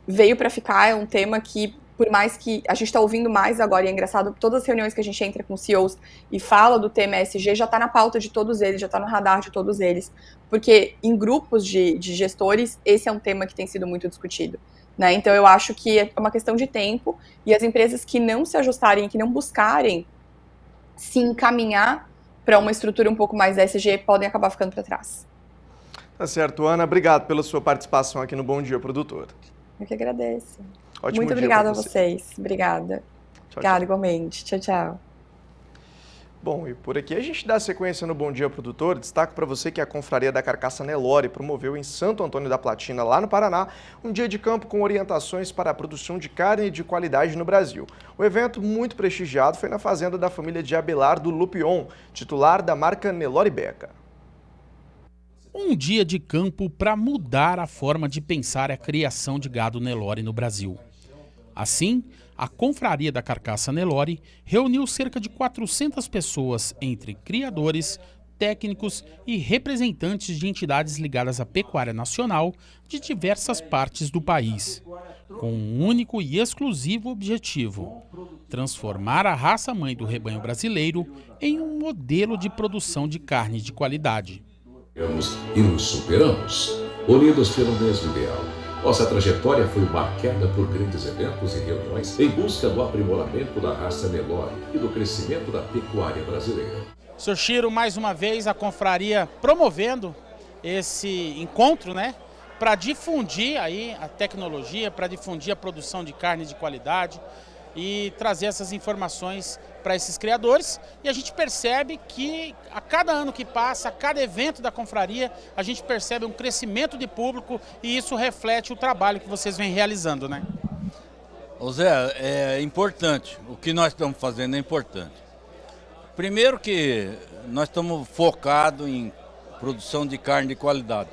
veio para ficar, é um tema que, por mais que a gente está ouvindo mais agora, e é engraçado, todas as reuniões que a gente entra com CEOs e fala do tema ESG, já está na pauta de todos eles, já está no radar de todos eles, porque em grupos de gestores, esse é um tema que tem sido muito discutido, né? Então eu acho que é uma questão de tempo, e as empresas que não se ajustarem, que não buscarem se encaminhar para uma estrutura um pouco mais ESG, podem acabar ficando para trás. Tá certo, Ana, obrigado pela sua participação aqui no Bom Dia Produtor. Eu que agradeço. Ótimo Muito obrigada a vocês. Obrigada. Obrigada, igualmente. Tchau, tchau. Bom, e por aqui a gente dá sequência no Bom Dia Produtor. Destaco para você que a Confraria da Carcaça Nelore promoveu em Santo Antônio da Platina, lá no Paraná, um dia de campo com orientações para a produção de carne de qualidade no Brasil. O evento, muito prestigiado, foi na fazenda da família de Abelardo Lupion, titular da marca Nelore Beca. Um dia de campo para mudar a forma de pensar a criação de gado Nelore no Brasil. Assim, a Confraria da Carcaça Nelore reuniu cerca de 400 pessoas, entre criadores, técnicos e representantes de entidades ligadas à pecuária nacional de diversas partes do país, com um único e exclusivo objetivo: transformar a raça-mãe do rebanho brasileiro em um modelo de produção de carne de qualidade. E nos superamos, unidos pelo mesmo ideal. Nossa trajetória foi marcada por grandes eventos e reuniões em busca do aprimoramento da raça Nelore e do crescimento da pecuária brasileira. Sr. Chiro, mais uma vez a confraria promovendo esse encontro, né, para difundir aí a tecnologia, para difundir a produção de carne de qualidade e trazer essas informações para esses criadores. E a gente percebe que a cada ano que passa, a cada evento da confraria, a gente percebe um crescimento de público e isso reflete o trabalho que vocês vêm realizando, né? Ô Zé, é importante, o que nós estamos fazendo é importante. Primeiro que nós estamos focados em produção de carne de qualidade,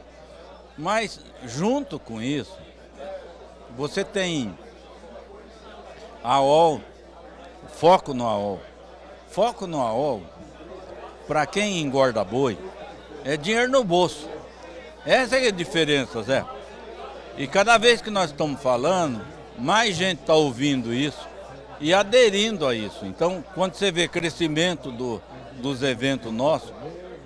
mas junto com isso, você tem a AOL, foco no AOL. Foco no AOL, para quem engorda boi, é dinheiro no bolso. Essa é a diferença, Zé. E cada vez que nós estamos falando, mais gente está ouvindo isso e aderindo a isso. Então, quando você vê crescimento dos eventos nossos,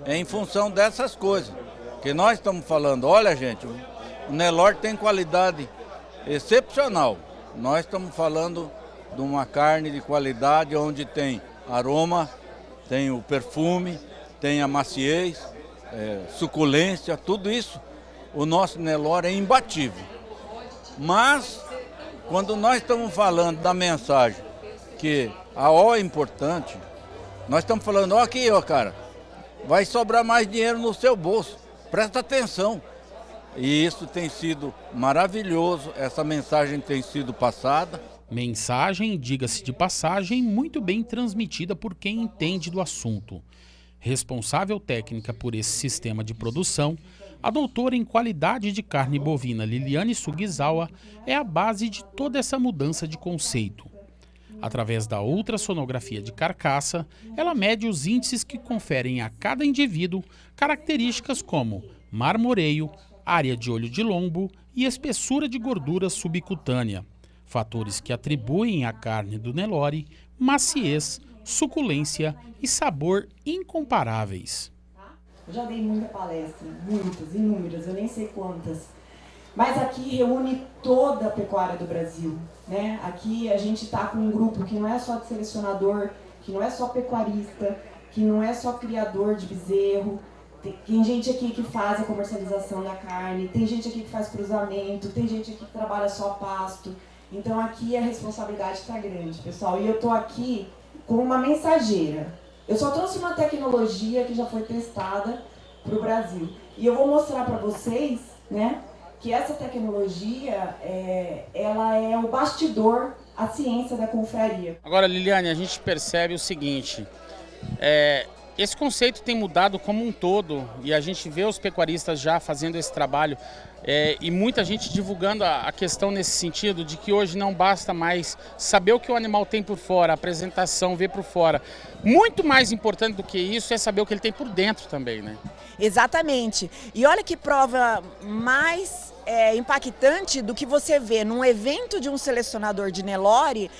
é em função dessas coisas. Que nós estamos falando, olha gente, o Nelore tem qualidade excepcional. Nós estamos falando de uma carne de qualidade onde tem aroma, tem o perfume, tem a maciez, suculência, tudo isso. O nosso Nelore é imbatível. Mas, quando nós estamos falando da mensagem que a AOL é importante, nós estamos falando, ó aqui, ó cara, vai sobrar mais dinheiro no seu bolso, presta atenção. E isso tem sido maravilhoso, essa mensagem tem sido passada. Mensagem, diga-se de passagem, muito bem transmitida por quem entende do assunto. Responsável técnica por esse sistema de produção, a doutora em qualidade de carne bovina Liliane Sugizawa é a base de toda essa mudança de conceito. Através da ultrassonografia de carcaça, ela mede os índices que conferem a cada indivíduo características como marmoreio, área de olho de lombo e espessura de gordura subcutânea. Fatores que atribuem à carne do Nelore maciez, suculência e sabor incomparáveis. Eu já dei muita palestra, muitas, inúmeras, eu nem sei quantas. Mas aqui reúne toda a pecuária do Brasil, né? Aqui a gente está com um grupo que não é só de selecionador, que não é só pecuarista, que não é só criador de bezerro. Tem gente aqui que faz a comercialização da carne, tem gente aqui que faz cruzamento, tem gente aqui que trabalha só pasto. Então aqui a responsabilidade está grande, pessoal. E eu estou aqui como uma mensageira. Eu só trouxe uma tecnologia que já foi testada para o Brasil. E eu vou mostrar para vocês, né, que essa tecnologia, ela é o bastidor, a ciência da confraria. Agora, Liliane, a gente percebe o seguinte, esse conceito tem mudado como um todo e a gente vê os pecuaristas já fazendo esse trabalho e muita gente divulgando a questão nesse sentido de que hoje não basta mais saber o que o animal tem por fora, a apresentação, ver por fora. Muito mais importante do que isso é saber o que ele tem por dentro também, né? Exatamente. E olha que prova mais impactante do que você vê num evento de um selecionador de Nelore,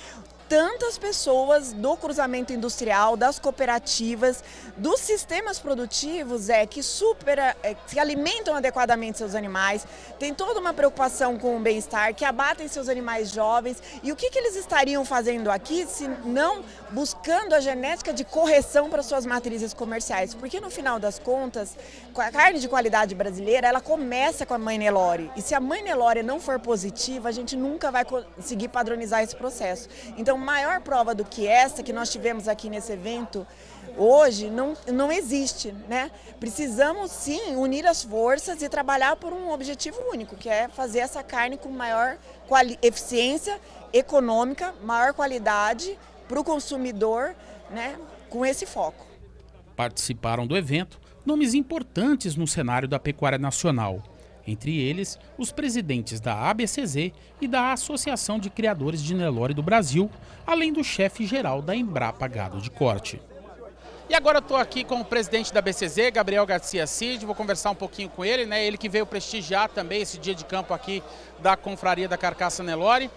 tantas pessoas do cruzamento industrial, das cooperativas, dos sistemas produtivos que se alimentam adequadamente seus animais, tem toda uma preocupação com o bem-estar, que abatem seus animais jovens. E o que eles estariam fazendo aqui se não buscando a genética de correção para suas matrizes comerciais? Porque no final das contas, a carne de qualidade brasileira, ela começa com a mãe Nelore. E se a mãe Nelore não for positiva, a gente nunca vai conseguir padronizar esse processo. Então, maior prova do que essa que nós tivemos aqui nesse evento hoje não existe, né? Precisamos sim unir as forças e trabalhar por um objetivo único, que é fazer essa carne com maior eficiência econômica, maior qualidade para o consumidor, né? Com esse foco. Participaram do evento nomes importantes no cenário da pecuária nacional. Entre eles, os presidentes da ABCZ e da Associação de Criadores de Nelore do Brasil, além do chefe-geral da Embrapa Gado de Corte. E agora eu estou aqui com o presidente da BCZ, Gabriel Garcia Cid, vou conversar um pouquinho com ele, né? Ele que veio prestigiar também esse dia de campo aqui da Confraria da Carcaça Nelore.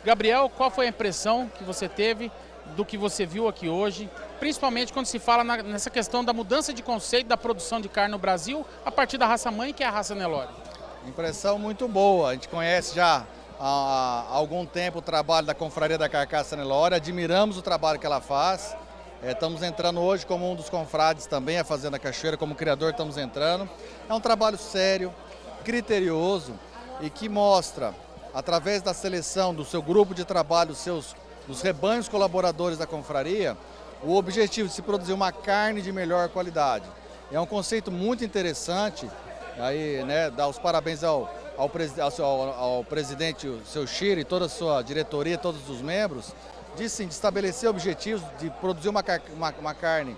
Gabriel, qual foi a impressão que você teve do que você viu aqui hoje, principalmente quando se fala nessa questão da mudança de conceito da produção de carne no Brasil a partir da raça mãe, que é a raça Nelore? Impressão muito boa, a gente conhece já há algum tempo o trabalho da Confraria da Carcaça Nelore, admiramos o trabalho que ela faz. Estamos entrando hoje como um dos confrades também, a Fazenda Cachoeira, como criador estamos entrando. É um trabalho sério, criterioso e que mostra, através da seleção do seu grupo de trabalho, dos rebanhos colaboradores da confraria, o objetivo de se produzir uma carne de melhor qualidade. É um conceito muito interessante, aí, né, dar os parabéns ao presidente, o seu Chiro e toda a sua diretoria, todos os membros, de estabelecer objetivos de produzir uma carne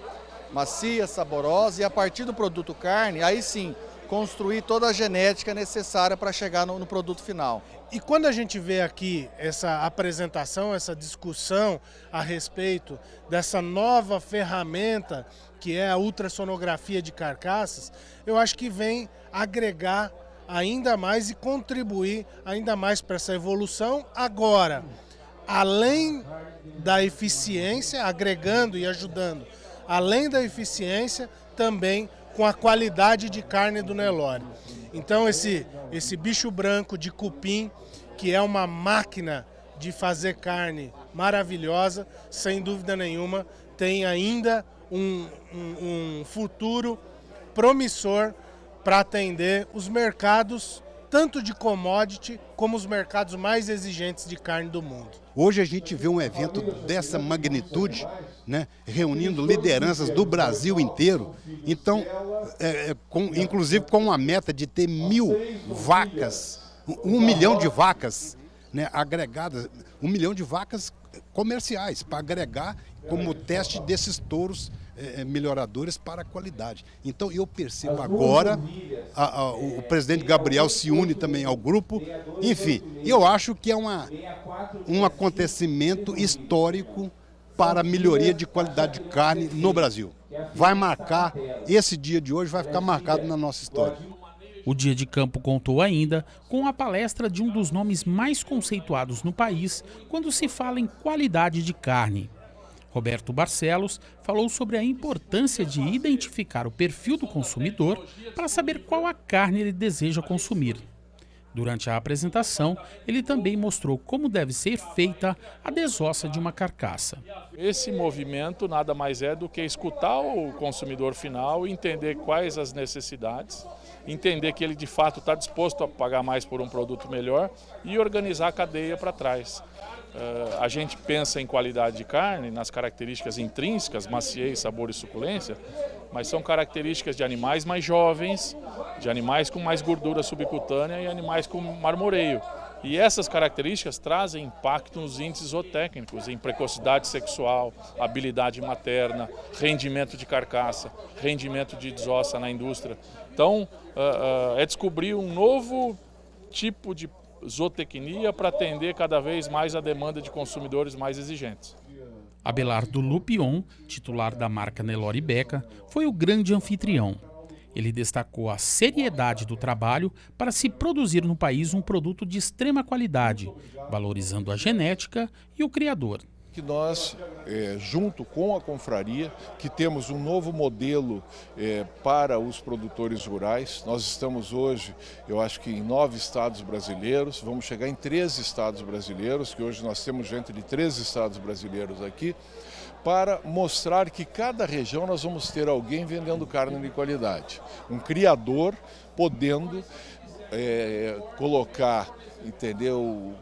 macia, saborosa e a partir do produto carne, aí sim, construir toda a genética necessária para chegar no produto final. E quando a gente vê aqui essa apresentação, essa discussão a respeito dessa nova ferramenta que é a ultrassonografia de carcaças, eu acho que vem agregar ainda mais e contribuir ainda mais para essa evolução agora. Além da eficiência, agregando e ajudando, além da eficiência, também com a qualidade de carne do Nelore. Então esse bicho branco de cupim, que é uma máquina de fazer carne maravilhosa, sem dúvida nenhuma, tem ainda um futuro promissor para atender os mercados, tanto de commodity como os mercados mais exigentes de carne do mundo. Hoje a gente vê um evento dessa magnitude, né, reunindo lideranças do Brasil inteiro, então, inclusive com uma meta de ter 1.000 vacas, 1 milhão de vacas, né, agregadas, 1 milhão de vacas comerciais, para agregar como teste desses touros melhoradores para a qualidade. Então eu percebo agora, o presidente Gabriel se une também ao grupo, enfim, eu acho que é um acontecimento histórico para a melhoria de qualidade de carne no Brasil. Vai marcar, esse dia de hoje vai ficar marcado na nossa história. O Dia de Campo contou ainda com a palestra de um dos nomes mais conceituados no país quando se fala em qualidade de carne. Roberto Barcelos falou sobre a importância de identificar o perfil do consumidor para saber qual a carne ele deseja consumir. Durante a apresentação, ele também mostrou como deve ser feita a desossa de uma carcaça. Esse movimento nada mais é do que escutar o consumidor final, entender quais as necessidades, entender que ele de fato está disposto a pagar mais por um produto melhor e organizar a cadeia para trás. A gente pensa em qualidade de carne, nas características intrínsecas, maciez, sabor e suculência, mas são características de animais mais jovens, de animais com mais gordura subcutânea e animais com marmoreio. E essas características trazem impacto nos índices zootécnicos, em precocidade sexual, habilidade materna, rendimento de carcaça, rendimento de desossa na indústria. Então, é descobrir um novo tipo de zootecnia para atender cada vez mais a demanda de consumidores mais exigentes. Abelardo Lupion, titular da marca Nelore Beca, foi o grande anfitrião. Ele destacou a seriedade do trabalho para se produzir no país um produto de extrema qualidade, valorizando a genética e o criador. Que nós, junto com a confraria, que temos um novo modelo para os produtores rurais. Nós estamos hoje, eu acho que em 9 estados brasileiros, vamos chegar em 13 estados brasileiros, que hoje nós temos gente de 13 estados brasileiros aqui, para mostrar que cada região nós vamos ter alguém vendendo carne de qualidade. Um criador podendo colocar, entendeu,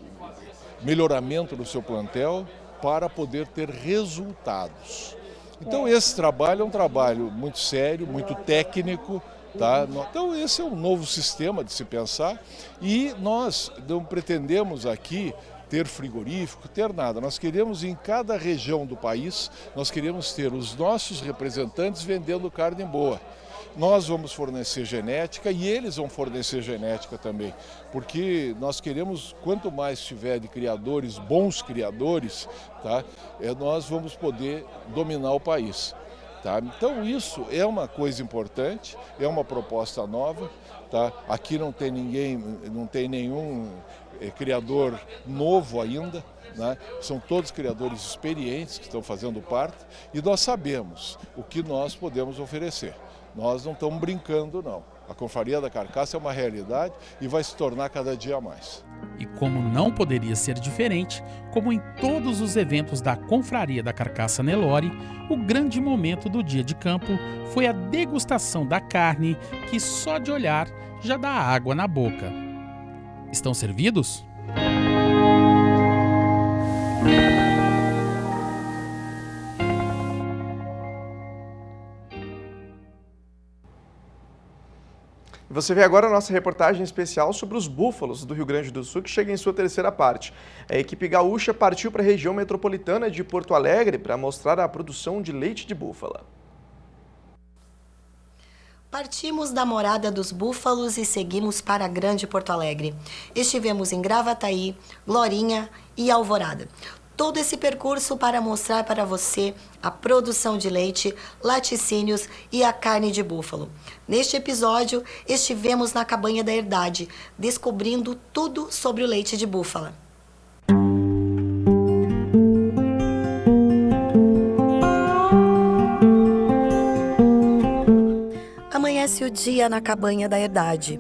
melhoramento no seu plantel, para poder ter resultados. Então esse trabalho é um trabalho muito sério, muito técnico, tá? Então esse é um novo sistema de se pensar e nós não pretendemos aqui ter frigorífico, ter nada. Nós queremos em cada região do país, nós queremos ter os nossos representantes vendendo carne boa. Nós vamos fornecer genética e eles vão fornecer genética também, porque nós queremos, quanto mais tiver de criadores, bons criadores, tá, nós vamos poder dominar o país. Tá? Então isso é uma coisa importante, é uma proposta nova. Tá? Aqui não tem nenhum criador novo ainda, né? São todos criadores experientes que estão fazendo parte e nós sabemos o que nós podemos oferecer. Nós não estamos brincando, não. A Confraria da Carcaça é uma realidade e vai se tornar cada dia mais. E como não poderia ser diferente, como em todos os eventos da Confraria da Carcaça Nelore, o grande momento do dia de campo foi a degustação da carne, que só de olhar já dá água na boca. Estão servidos? Você vê agora a nossa reportagem especial sobre os búfalos do Rio Grande do Sul, que chega em sua terceira parte. A equipe gaúcha partiu para a região metropolitana de Porto Alegre para mostrar a produção de leite de búfala. Partimos da morada dos búfalos e seguimos para a Grande Porto Alegre. Estivemos em Gravataí, Glorinha e Alvorada. Todo esse percurso para mostrar para você a produção de leite, laticínios e a carne de búfalo. Neste episódio, estivemos na Cabanha da Herdade, descobrindo tudo sobre o leite de búfala. Amanhece o dia na Cabanha da Herdade.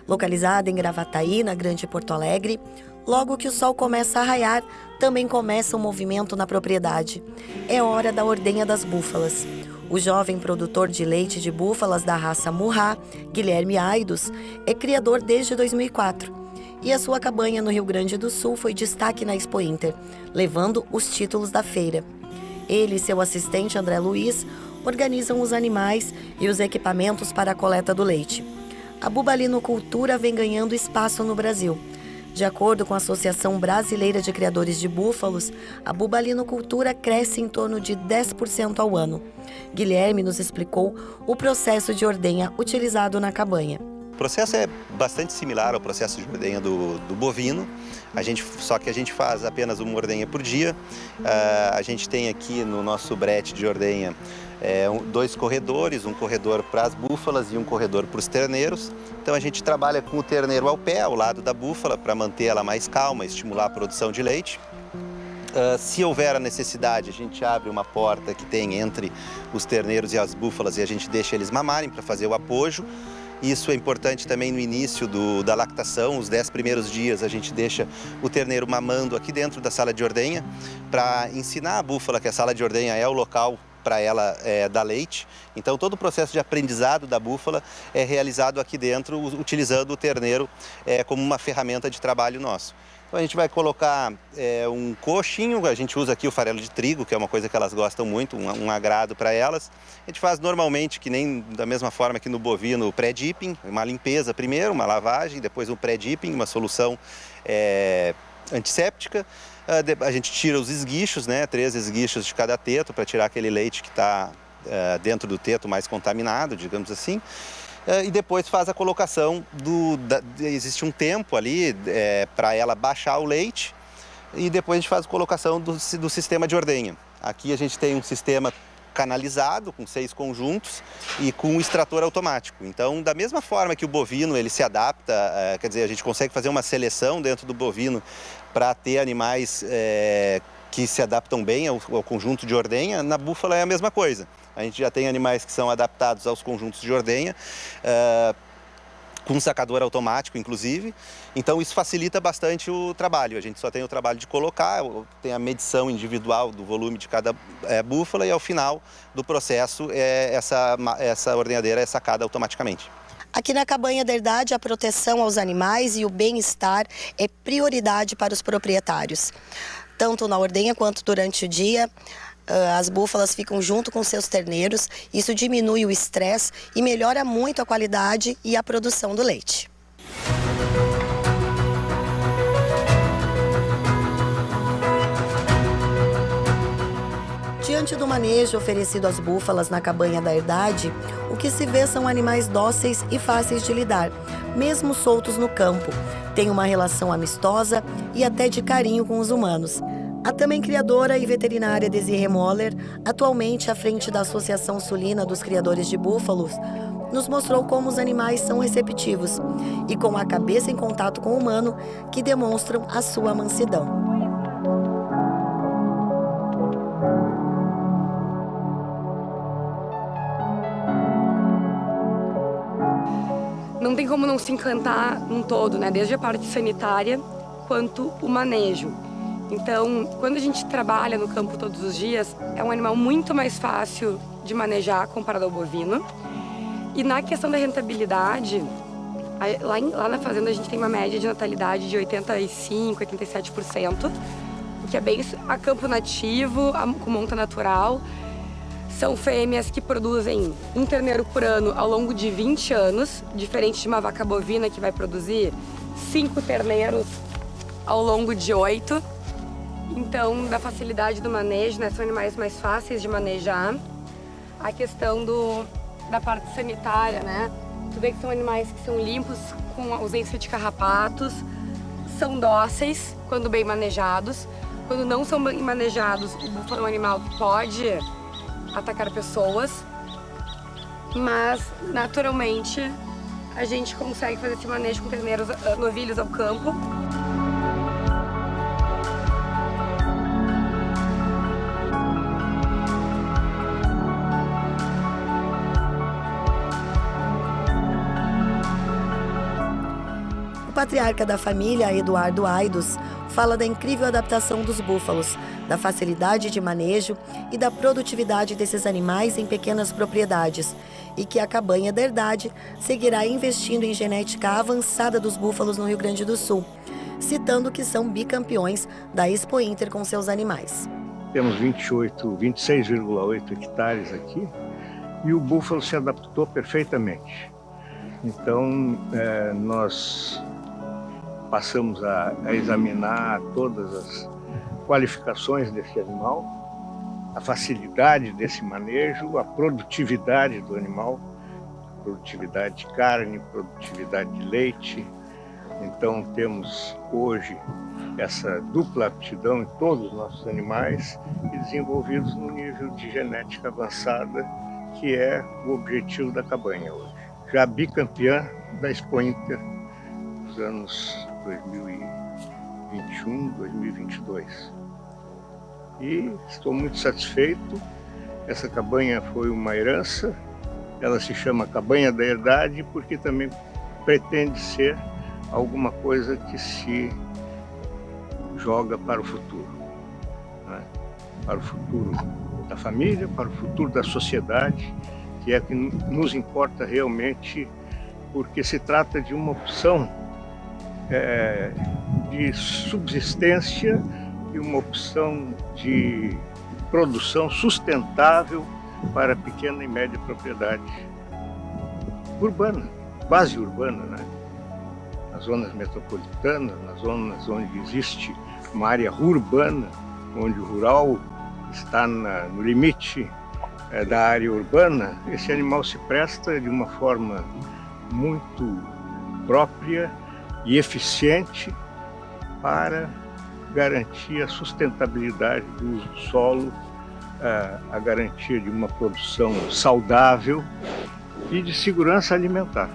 Localizada em Gravataí, na Grande Porto Alegre, logo que o sol começa a raiar, também começa o movimento na propriedade. É hora da ordenha das búfalas. O jovem produtor de leite de búfalas da raça Murrá, Guilherme Aidos, é criador desde 2004. E a sua cabanha no Rio Grande do Sul foi destaque na Expo Inter, levando os títulos da feira. Ele e seu assistente André Luiz organizam os animais e os equipamentos para a coleta do leite. A bubalinocultura vem ganhando espaço no Brasil. De acordo com a Associação Brasileira de Criadores de Búfalos, a bubalinocultura cresce em torno de 10% ao ano. Guilherme nos explicou o processo de ordenha utilizado na cabanha. O processo é bastante similar ao processo de ordenha do bovino, só que a gente faz apenas uma ordenha por dia. A gente tem aqui no nosso brete de ordenha 2 corredores, um corredor para as búfalas e um corredor para os terneiros. Então a gente trabalha com o terneiro ao pé, ao lado da búfala, para manter ela mais calma, estimular a produção de leite. Se houver a necessidade, a gente abre uma porta que tem entre os terneiros e as búfalas e a gente deixa eles mamarem para fazer o apojo. Isso é importante também no início da lactação, os 10 primeiros dias a gente deixa o terneiro mamando aqui dentro da sala de ordenha para ensinar a búfala que a sala de ordenha é o local para ela dar leite. Então todo o processo de aprendizado da búfala é realizado aqui dentro, utilizando o terneiro como uma ferramenta de trabalho nosso. Então a gente vai colocar um coxinho, a gente usa aqui o farelo de trigo, que é uma coisa que elas gostam muito, um agrado para elas. A gente faz normalmente, que nem da mesma forma que no bovino, o pré-dipping, uma limpeza primeiro, uma lavagem, depois um pré-dipping, uma solução antisséptica. A gente tira os esguichos, 3 esguichos de cada teto, para tirar aquele leite que está dentro do teto mais contaminado, digamos assim. E depois faz a colocação existe um tempo ali para ela baixar o leite e depois a gente faz a colocação do sistema de ordenha. Aqui a gente tem um sistema canalizado com 6 conjuntos e com um extrator automático. Então, da mesma forma que o bovino ele se adapta, quer dizer, a gente consegue fazer uma seleção dentro do bovino para ter animais que se adaptam bem ao conjunto de ordenha, na búfala é a mesma coisa. A gente já tem animais que são adaptados aos conjuntos de ordenha, com sacador automático, inclusive. Então, isso facilita bastante o trabalho. A gente só tem o trabalho de colocar, tem a medição individual do volume de cada búfala e, ao final do processo, essa ordenhadeira é sacada automaticamente. Aqui na Cabanha da Herdade, a proteção aos animais e o bem-estar é prioridade para os proprietários. Tanto na ordenha quanto durante o dia, as búfalas ficam junto com seus terneiros, isso diminui o estresse e melhora muito a qualidade e a produção do leite. Diante do manejo oferecido às búfalas na Cabanha da Herdade, o que se vê são animais dóceis e fáceis de lidar, mesmo soltos no campo. Têm uma relação amistosa e até de carinho com os humanos. A também criadora e veterinária Desirê Moller, atualmente à frente da Associação Sulina dos Criadores de Búfalos, nos mostrou como os animais são receptivos e com a cabeça em contato com o humano que demonstram a sua mansidão. Não tem como não se encantar num todo, né? Desde a parte sanitária quanto o manejo. Então, quando a gente trabalha no campo todos os dias, é um animal muito mais fácil de manejar comparado ao bovino. E na questão da rentabilidade, lá na fazenda a gente tem uma média de natalidade de 85%, 87%, o que é bem a campo nativo, com monta natural. São fêmeas que produzem um terneiro por ano ao longo de 20 anos, diferente de uma vaca bovina que vai produzir 5 terneiros ao longo de 8. Então, da facilidade do manejo, né? São animais mais fáceis de manejar. A questão da parte sanitária, né? Tu vê que são animais que são limpos, com ausência de carrapatos, são dóceis quando bem manejados. Quando não são bem manejados, o búfalo é um animal que pode atacar pessoas, mas naturalmente a gente consegue fazer esse manejo com terneiros novilhos ao campo. O patriarca da família, Eduardo Aidos, fala da incrível adaptação dos búfalos, da facilidade de manejo e da produtividade desses animais em pequenas propriedades, e que a Cabanha da Herdade seguirá investindo em genética avançada dos búfalos no Rio Grande do Sul, citando que são bicampeões da Expo Inter com seus animais. Temos 26,8 hectares aqui e o búfalo se adaptou perfeitamente. Então, nós passamos a examinar todas as qualificações desse animal, a facilidade desse manejo, a produtividade do animal, produtividade de carne, produtividade de leite. Então temos hoje essa dupla aptidão em todos os nossos animais e desenvolvidos no nível de genética avançada, que é o objetivo da Cabanha hoje. Já bicampeã da Expo Inter nos anos 2021, 2022. E estou muito satisfeito. Essa cabanha foi uma herança, ela se chama Cabanha da Herdade porque também pretende ser alguma coisa que se joga para o futuro, né? Para o futuro da família, para o futuro da sociedade, que é o que nos importa realmente, porque se trata de uma opção de subsistência e uma opção de produção sustentável para pequena e média propriedade urbana, base urbana, né? Nas zonas metropolitanas, nas zonas onde existe uma área urbana, onde o rural está no limite da área urbana, esse animal se presta de uma forma muito própria e eficiente para garantir a sustentabilidade do uso do solo, a garantia de uma produção saudável e de segurança alimentar,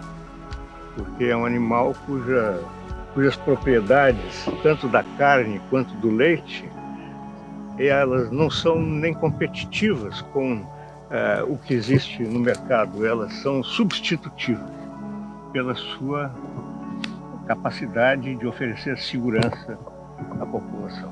porque é um animal cujas propriedades, tanto da carne quanto do leite, elas não são nem competitivas com o que existe no mercado, elas são substitutivas pela sua capacidade de oferecer segurança à população.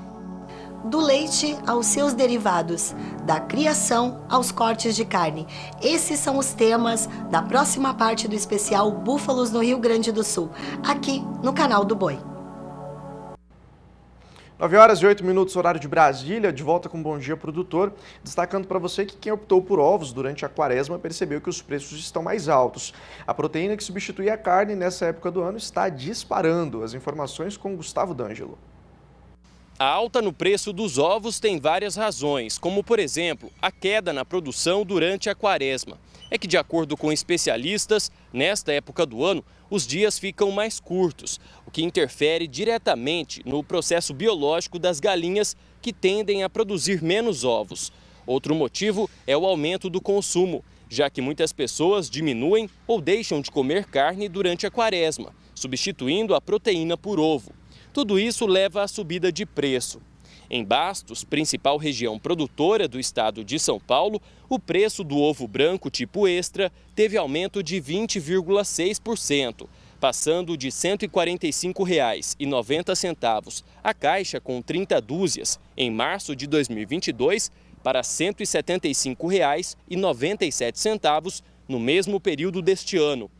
Do leite aos seus derivados, da criação aos cortes de carne. Esses são os temas da próxima parte do especial Búfalos no Rio Grande do Sul, aqui no canal do Boi. 9h08, horário de Brasília, de volta com Bom Dia Produtor, destacando para você que quem optou por ovos durante a quaresma percebeu que os preços estão mais altos. A proteína que substitui a carne nessa época do ano está disparando. As informações com Gustavo D'Angelo. A alta no preço dos ovos tem várias razões, como por exemplo, a queda na produção durante a quaresma. É que de acordo com especialistas, nesta época do ano, os dias ficam mais curtos, o que interfere diretamente no processo biológico das galinhas, que tendem a produzir menos ovos. Outro motivo é o aumento do consumo, já que muitas pessoas diminuem ou deixam de comer carne durante a quaresma, substituindo a proteína por ovo. Tudo isso leva à subida de preço. Em Bastos, principal região produtora do estado de São Paulo, o preço do ovo branco tipo extra teve aumento de 20,6%, passando de R$ 145,90 a caixa com 30 dúzias em março de 2022 para R$ 175,97 no mesmo período deste ano.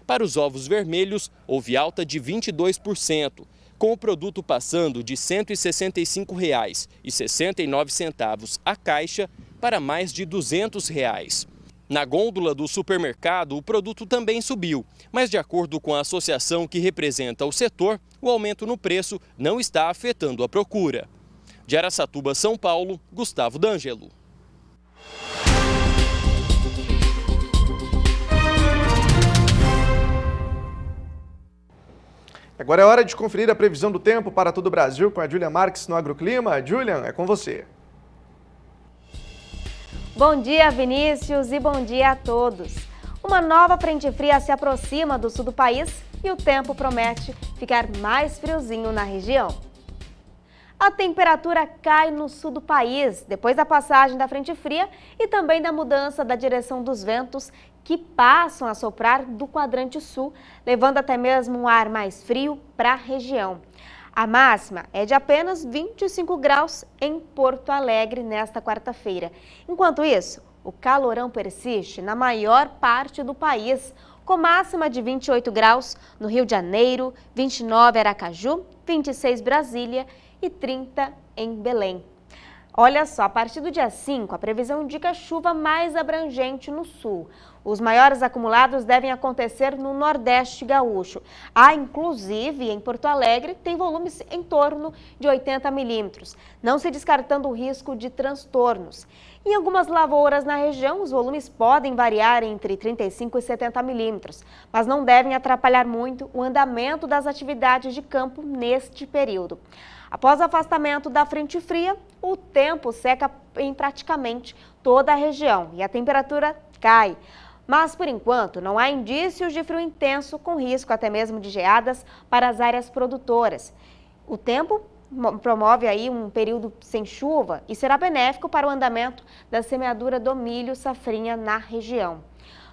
Para os ovos vermelhos, houve alta de 22%, com o produto passando de R$ 165,69 a caixa para mais de R$ 200. Na gôndola do supermercado, o produto também subiu, mas de acordo com a associação que representa o setor, o aumento no preço não está afetando a procura. De Araçatuba, São Paulo, Gustavo D'Angelo. Agora é hora de conferir a previsão do tempo para todo o Brasil com a Julian Marques no Agroclima. Julian, é com você. Bom dia, Vinícius, e bom dia a todos. Uma nova frente fria se aproxima do sul do país e o tempo promete ficar mais friozinho na região. A temperatura cai no sul do país, depois da passagem da frente fria e também da mudança da direção dos ventos que passam a soprar do quadrante sul, levando até mesmo um ar mais frio para a região. A máxima é de apenas 25 graus em Porto Alegre nesta quarta-feira. Enquanto isso, o calorão persiste na maior parte do país, com máxima de 28 graus no Rio de Janeiro, 29 em Aracaju, 26 em Brasília e 30 em Belém. Olha só, a partir do dia 5, a previsão indica chuva mais abrangente no sul. Os maiores acumulados devem acontecer no Nordeste gaúcho. Inclusive, em Porto Alegre, tem volumes em torno de 80 milímetros, não se descartando o risco de transtornos. Em algumas lavouras na região, os volumes podem variar entre 35 e 70 milímetros, mas não devem atrapalhar muito o andamento das atividades de campo neste período. Após o afastamento da frente fria, o tempo seca em praticamente toda a região e a temperatura cai. Mas, por enquanto, não há indícios de frio intenso, com risco até mesmo de geadas para as áreas produtoras. O tempo promove aí um período sem chuva e será benéfico para o andamento da semeadura do milho safrinha na região.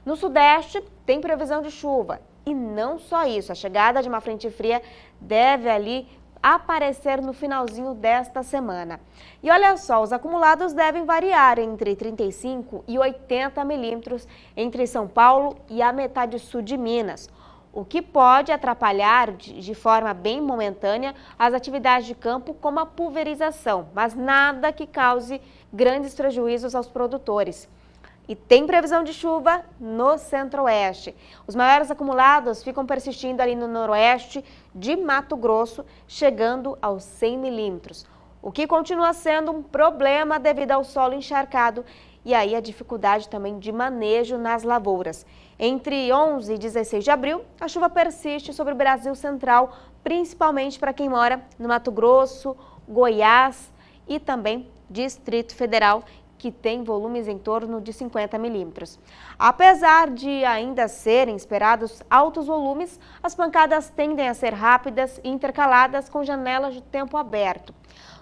No sudeste, tem previsão de chuva. E não só isso, a chegada de uma frente fria deve ali aparecer no finalzinho desta semana. E olha só, os acumulados devem variar entre 35 e 80 milímetros entre São Paulo e a metade sul de Minas, o que pode atrapalhar de forma bem momentânea as atividades de campo, como a pulverização, mas nada que cause grandes prejuízos aos produtores. E tem previsão de chuva no centro-oeste. Os maiores acumulados ficam persistindo ali no noroeste de Mato Grosso, chegando aos 100 milímetros, o que continua sendo um problema devido ao solo encharcado e aí a dificuldade também de manejo nas lavouras. Entre 11 e 16 de abril, a chuva persiste sobre o Brasil Central, principalmente para quem mora no Mato Grosso, Goiás e também Distrito Federal, que tem volumes em torno de 50 milímetros. Apesar de ainda serem esperados altos volumes, as pancadas tendem a ser rápidas e intercaladas com janelas de tempo aberto.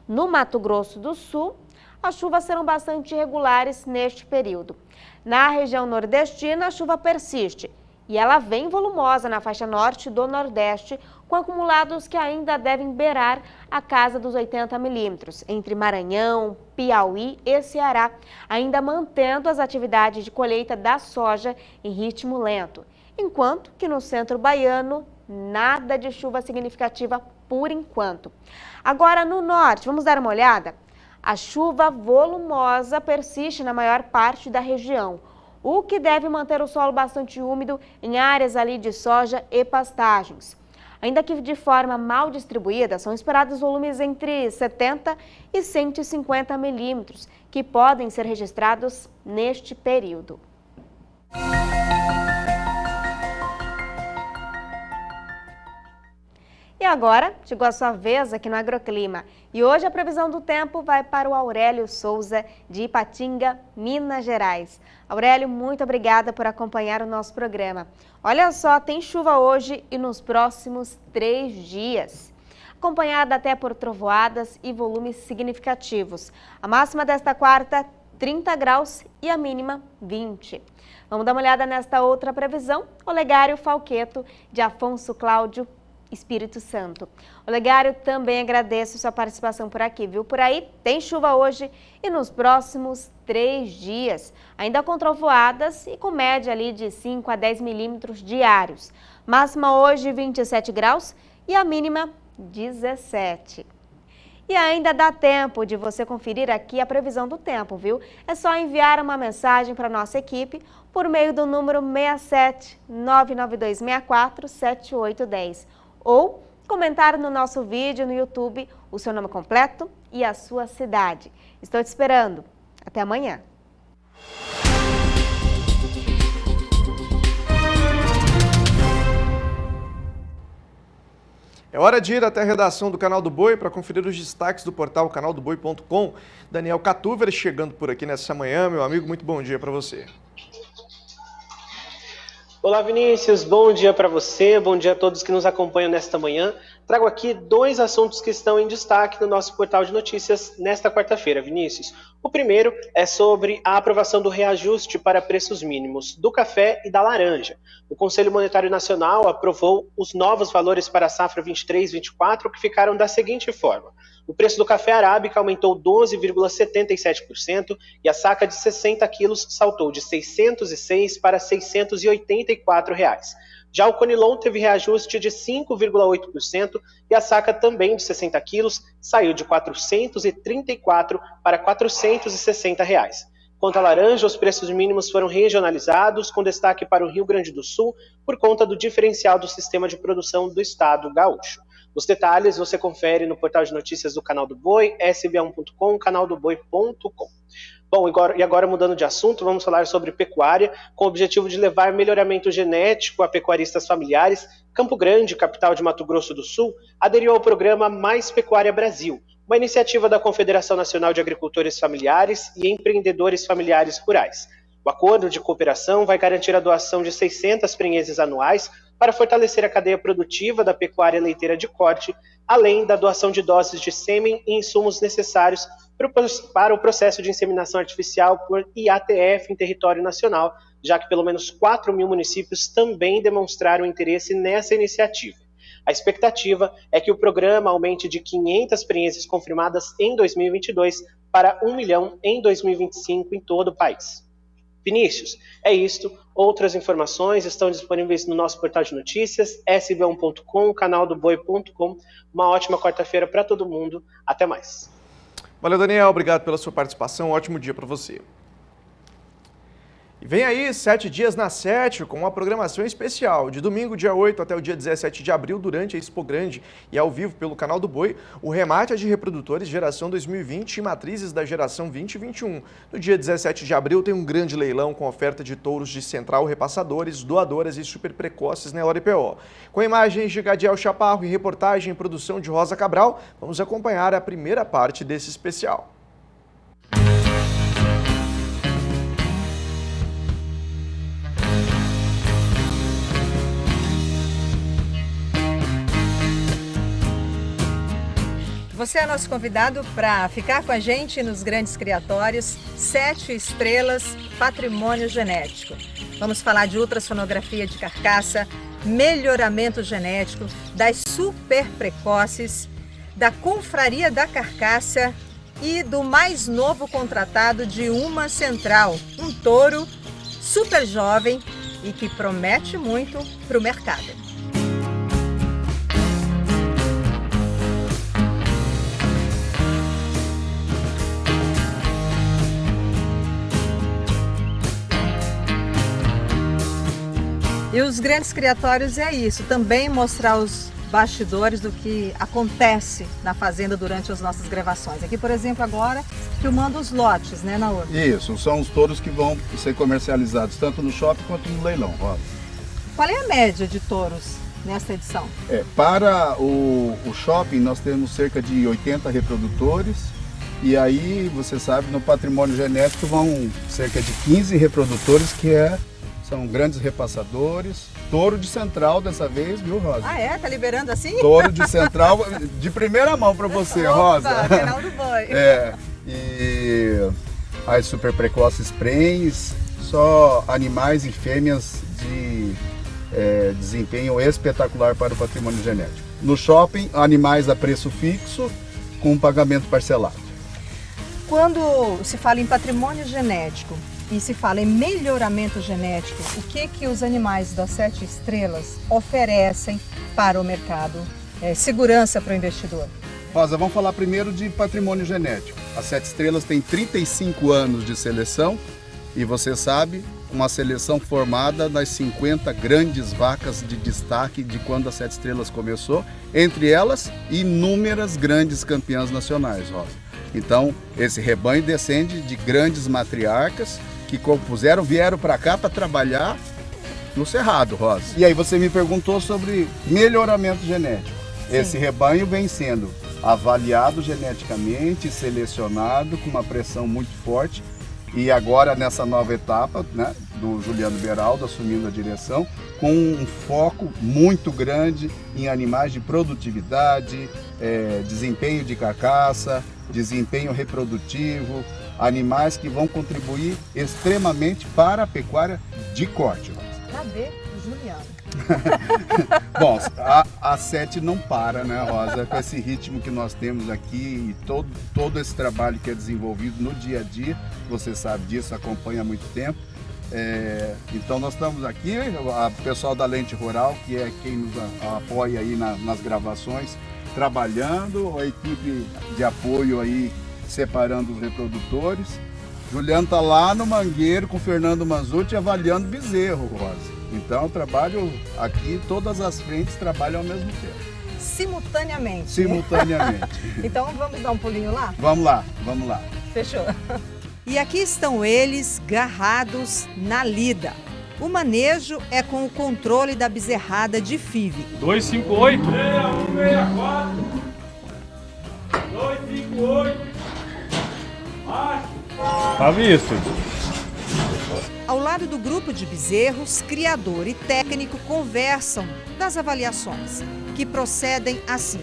No Mato Grosso do Sul, as chuvas serão bastante irregulares neste período. Na região nordestina, a chuva persiste e ela vem volumosa na faixa norte do Nordeste, com acumulados que ainda devem beirar a casa dos 80 milímetros, entre Maranhão, Piauí e Ceará, ainda mantendo as atividades de colheita da soja em ritmo lento. Enquanto que no centro baiano, nada de chuva significativa por enquanto. Agora no norte, vamos dar uma olhada? A chuva volumosa persiste na maior parte da região, o que deve manter o solo bastante úmido em áreas ali de soja e pastagens. Ainda que de forma mal distribuída, são esperados volumes entre 70 e 150 milímetros, que podem ser registrados neste período. E agora, chegou a sua vez aqui no Agroclima. E hoje a previsão do tempo vai para o Aurélio Souza, de Ipatinga, Minas Gerais. Aurélio, muito obrigada por acompanhar o nosso programa. Olha só, tem chuva hoje e nos próximos 3 dias. Acompanhada até por trovoadas e volumes significativos. A máxima desta quarta, 30 graus e a mínima, 20. Vamos dar uma olhada nesta outra previsão. Olegário Falqueto, de Afonso Cláudio, Espírito Santo. Olegário, também agradeço sua participação por aqui, viu? Por aí tem chuva hoje e nos próximos 3 dias, ainda com trovoadas e com média ali de 5 a 10 milímetros diários. Máxima hoje 27 graus e a mínima 17. E ainda dá tempo de você conferir aqui a previsão do tempo, viu? É só enviar uma mensagem para a nossa equipe por meio do número 67 99264 7810 ou comentar no nosso vídeo no YouTube o seu nome completo e a sua cidade. Estou te esperando. Até amanhã. É hora de ir até a redação do Canal do Boi para conferir os destaques do portal canaldoboi.com. Daniel Catuver chegando por aqui nessa manhã. Meu amigo, muito bom dia para você. Olá, Vinícius. Bom dia para você. Bom dia a todos que nos acompanham nesta manhã. Trago aqui 2 assuntos que estão em destaque no nosso portal de notícias nesta quarta-feira, Vinícius. O primeiro é sobre a aprovação do reajuste para preços mínimos do café e da laranja. O Conselho Monetário Nacional aprovou os novos valores para a safra 23-24, que ficaram da seguinte forma. O preço do café arábica aumentou 12,77% e a saca de 60 quilos saltou de R$ 606 para R$ 684. Já o Conilon teve reajuste de 5,8% e a saca também de 60 quilos saiu de R$ 434 para R$ 460. Quanto à laranja, os preços mínimos foram regionalizados, com destaque para o Rio Grande do Sul, por conta do diferencial do sistema de produção do estado gaúcho. Os detalhes você confere no portal de notícias do Canal do Boi, sba1.com, canaldoboi.com. Bom, e agora mudando de assunto, vamos falar sobre pecuária, com o objetivo de levar melhoramento genético a pecuaristas familiares. Campo Grande, capital de Mato Grosso do Sul, aderiu ao programa Mais Pecuária Brasil, uma iniciativa da Confederação Nacional de Agricultores Familiares e Empreendedores Familiares Rurais. O acordo de cooperação vai garantir a doação de 600 prenheses anuais para fortalecer a cadeia produtiva da pecuária leiteira de corte, além da doação de doses de sêmen e insumos necessários para o processo de inseminação artificial por IATF em território nacional, já que pelo menos 4.000 municípios também demonstraram interesse nessa iniciativa. A expectativa é que o programa aumente de 500 prenheses confirmadas em 2022 para 1 milhão em 2025 em todo o país. Vinícius, é isto. Outras informações estão disponíveis no nosso portal de notícias, sb1.com, canaldoboi.com. Uma ótima quarta-feira para todo mundo. Até mais. Valeu, Daniel. Obrigado pela sua participação. Ótimo dia para você. E vem aí 7 dias na 7 com uma programação especial. De domingo, dia 8 até o dia 17 de abril, durante a Expo Grande e ao vivo pelo Canal do Boi, o remate é de reprodutores geração 2020 e matrizes da geração 2021. No dia 17 de abril tem um grande leilão com oferta de touros de central, repassadores, doadoras e super precoces na LPO. Com imagens de Gadiel Chaparro e reportagem e produção de Rosa Cabral, vamos acompanhar a primeira parte desse especial. Você é nosso convidado para ficar com a gente nos Grandes Criatórios, 7 estrelas, patrimônio genético. Vamos falar de ultrassonografia de carcaça, melhoramento genético, das super precoces, da confraria da carcaça e do mais novo contratado de uma central, um touro super jovem e que promete muito para o mercado. E os Grandes Criatórios é isso, também mostrar os bastidores do que acontece na fazenda durante as nossas gravações. Aqui, por exemplo, agora, filmando os lotes, né, Naor? Isso, são os touros que vão ser comercializados tanto no shopping quanto no leilão, Rosa. Qual é a média de touros nesta edição? Para o shopping nós temos cerca de 80 reprodutores e aí, você sabe, no patrimônio genético vão cerca de 15 reprodutores que são grandes repassadores. Touro de Central dessa vez, viu, Rosa? Ah, tá liberando assim? Touro de Central, de primeira mão para você, Rosa. Canal do boi. E as super precoces prens, só animais e fêmeas de desempenho espetacular para o patrimônio genético. No shopping, animais a preço fixo, com pagamento parcelado. Quando se fala em patrimônio genético e se fala em melhoramento genético, o que os animais das 7 estrelas oferecem para o mercado? Segurança para o investidor. Rosa, vamos falar primeiro de patrimônio genético. A 7 estrelas tem 35 anos de seleção e você sabe, uma seleção formada das 50 grandes vacas de destaque de quando a 7 estrelas começou, entre elas inúmeras grandes campeãs nacionais, Rosa. Então, esse rebanho descende de grandes matriarcas que vieram para cá para trabalhar no Cerrado, Rosa. E aí você me perguntou sobre melhoramento genético. Sim. Esse rebanho vem sendo avaliado geneticamente, selecionado com uma pressão muito forte e agora nessa nova etapa, né, do Juliano Beraldo assumindo a direção, com um foco muito grande em animais de produtividade, desempenho de carcaça, desempenho reprodutivo, animais que vão contribuir extremamente para a pecuária de corte. Cadê o Juliano? Bom, a 7 não para, né, Rosa? Com esse ritmo que nós temos aqui e todo esse trabalho que é desenvolvido no dia a dia, você sabe disso, acompanha há muito tempo. Então nós estamos aqui, o pessoal da Lente Rural, que é quem nos apoia aí nas gravações, trabalhando, a equipe de apoio aí separando os reprodutores. Juliano está lá no Mangueiro com o Fernando Manzucci avaliando bezerro, Rosa. Então, trabalho aqui, todas as frentes trabalham ao mesmo tempo. Simultaneamente. Simultaneamente. Então, vamos dar um pulinho lá? Vamos lá, vamos lá. Fechou. E aqui estão eles, garrados na lida. O manejo é com o controle da bezerrada de FIV. 258. 6164. 258. Macho. Tá visto. Ao lado do grupo de bezerros, criador e técnico conversam das avaliações, que procedem assim.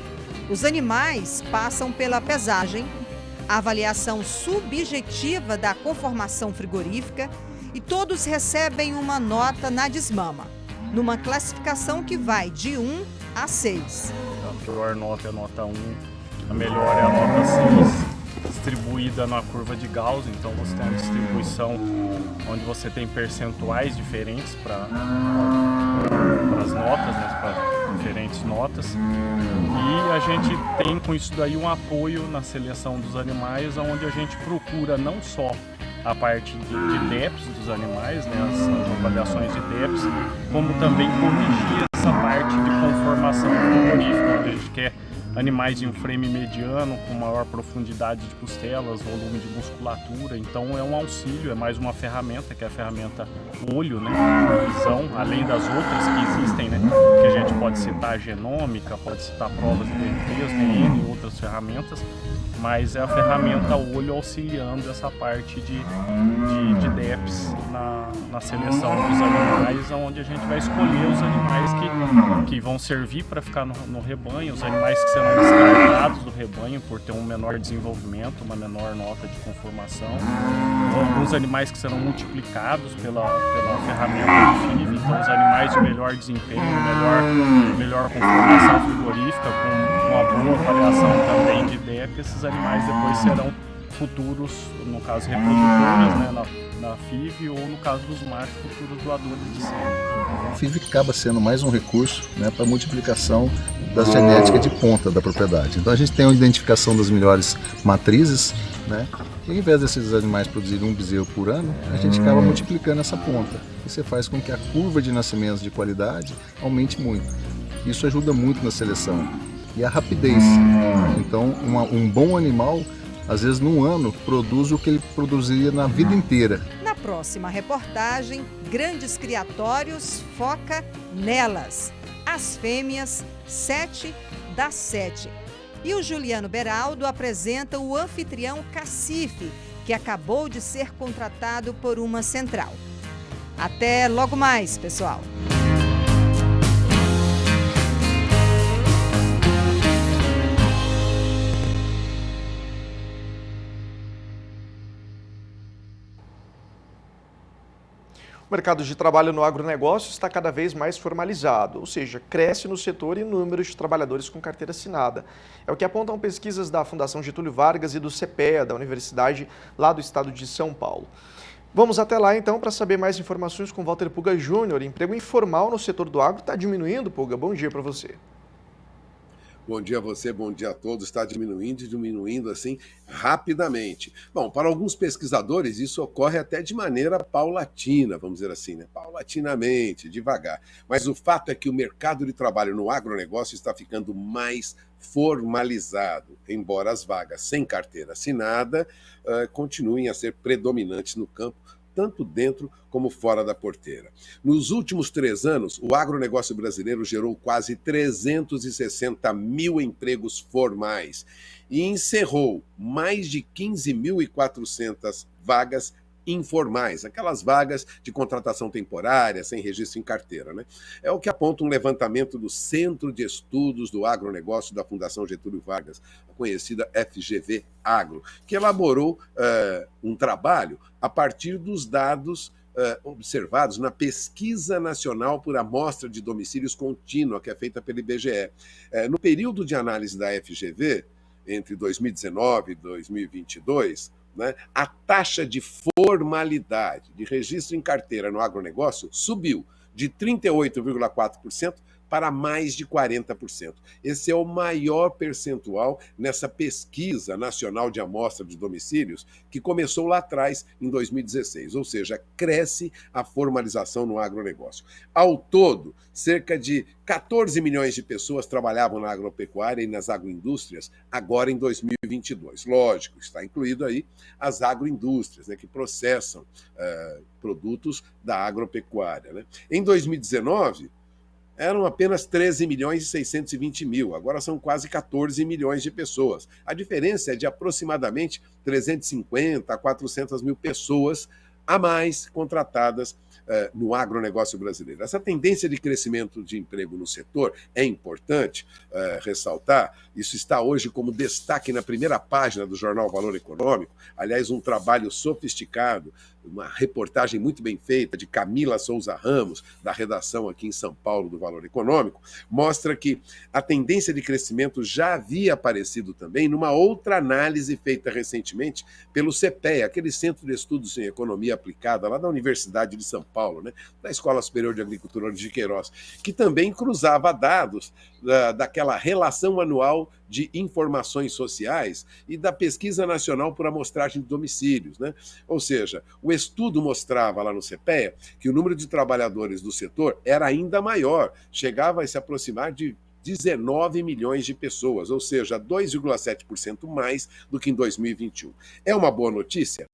Os animais passam pela pesagem, a avaliação subjetiva da conformação frigorífica e todos recebem uma nota na desmama, numa classificação que vai de 1 a 6. A pior nota é a nota 1, a melhor é a nota 6. Distribuída na curva de Gauss, então você tem uma distribuição onde você tem percentuais diferentes para as notas, né, para diferentes notas, e a gente tem com isso daí um apoio na seleção dos animais, onde a gente procura não só a parte de DEPs dos animais, né, as avaliações de DEPs, como também corrigir essa parte de conformação frigorífica, onde a gente quer animais em um frame mediano, com maior profundidade de costelas, volume de musculatura. Então é um auxílio, é mais uma ferramenta, que é a ferramenta olho, né, visão, além das outras que existem, né, que a gente pode citar a genômica, pode citar provas de DNA, DNA e outras ferramentas, mas é a ferramenta olho auxiliando essa parte de DEPs na seleção dos animais, onde a gente vai escolher os animais que vão servir para ficar no rebanho, os animais que serão descartados do rebanho por ter um menor desenvolvimento, uma menor nota de conformação, alguns animais que serão multiplicados pela ferramenta de FIV, então os animais de melhor desempenho, melhor conformação frigorífica, com uma boa avaliação também de DEP, esses animais depois serão futuros, no caso reprodutores, né, na FIV, ou no caso dos machos, futuros doadores de sangue. A FIV acaba sendo mais um recurso, né, para a multiplicação da genética de ponta da propriedade. Então a gente tem a identificação das melhores matrizes, né, e ao invés desses animais produzirem um bezerro por ano, a gente acaba multiplicando essa ponta. Isso faz com que a curva de nascimentos de qualidade aumente muito. Isso ajuda muito na seleção. E a rapidez. Então um bom animal, às vezes num ano, produz o que ele produziria na vida inteira. Na próxima reportagem, Grandes Criatórios foca nelas. As Fêmeas, 7 das 7. E o Juliano Beraldo apresenta o anfitrião Cacife, que acabou de ser contratado por uma central. Até logo mais, pessoal! O mercado de trabalho no agronegócio está cada vez mais formalizado, ou seja, cresce no setor e no número de trabalhadores com carteira assinada. É o que apontam pesquisas da Fundação Getúlio Vargas e do CPEA, da Universidade lá do estado de São Paulo. Vamos até lá então para saber mais informações com Walter Puga Júnior. Emprego informal no setor do agro está diminuindo, Puga. Bom dia para você. Bom dia a você, bom dia a todos. Está diminuindo assim rapidamente. Bom, para alguns pesquisadores isso ocorre até de maneira paulatina, vamos dizer assim, né? Paulatinamente, devagar. Mas o fato é que o mercado de trabalho no agronegócio está ficando mais formalizado, embora as vagas sem carteira assinada continuem a ser predominantes no campo, tanto dentro como fora da porteira. Nos últimos 3 anos, o agronegócio brasileiro gerou quase 360 mil empregos formais e encerrou mais de 15.400 vagas informais, aquelas vagas de contratação temporária, sem registro em carteira, né? É o que aponta um levantamento do Centro de Estudos do Agronegócio da Fundação Getúlio Vargas, a conhecida FGV Agro, que elaborou um trabalho a partir dos dados observados na Pesquisa Nacional por Amostra de Domicílios Contínua, que é feita pelo IBGE. No período de análise da FGV, entre 2019 e 2022, né, a taxa de formalidade de registro em carteira no agronegócio subiu de 38,4% para mais de 40%. Esse é o maior percentual nessa pesquisa nacional de amostra de domicílios que começou lá atrás, em 2016, ou seja, cresce a formalização no agronegócio. Ao todo, cerca de 14 milhões de pessoas trabalhavam na agropecuária e nas agroindústrias agora em 2022. Lógico, está incluído aí as agroindústrias, né, que processam produtos da agropecuária, né? Em 2019, eram apenas 13 milhões e 620 mil, agora são quase 14 milhões de pessoas. A diferença é de aproximadamente 350 a 400 mil pessoas a mais contratadas no agronegócio brasileiro. Essa tendência de crescimento de emprego no setor é importante ressaltar. Isso está hoje como destaque na primeira página do jornal Valor Econômico. Aliás, um trabalho sofisticado, uma reportagem muito bem feita de Camila Souza Ramos, da redação aqui em São Paulo do Valor Econômico, mostra que a tendência de crescimento já havia aparecido também numa outra análise feita recentemente pelo CPEA, aquele Centro de Estudos em Economia Aplicada, lá da Universidade de São Paulo, né, da Escola Superior de Agricultura de Queiroz, que também cruzava dados daquela relação anual de informações sociais e da Pesquisa Nacional por Amostragem de Domicílios, né? Ou seja, o estudo mostrava lá no CPEA que o número de trabalhadores do setor era ainda maior, chegava a se aproximar de 19 milhões de pessoas, ou seja, 2,7% mais do que em 2021. É uma boa notícia?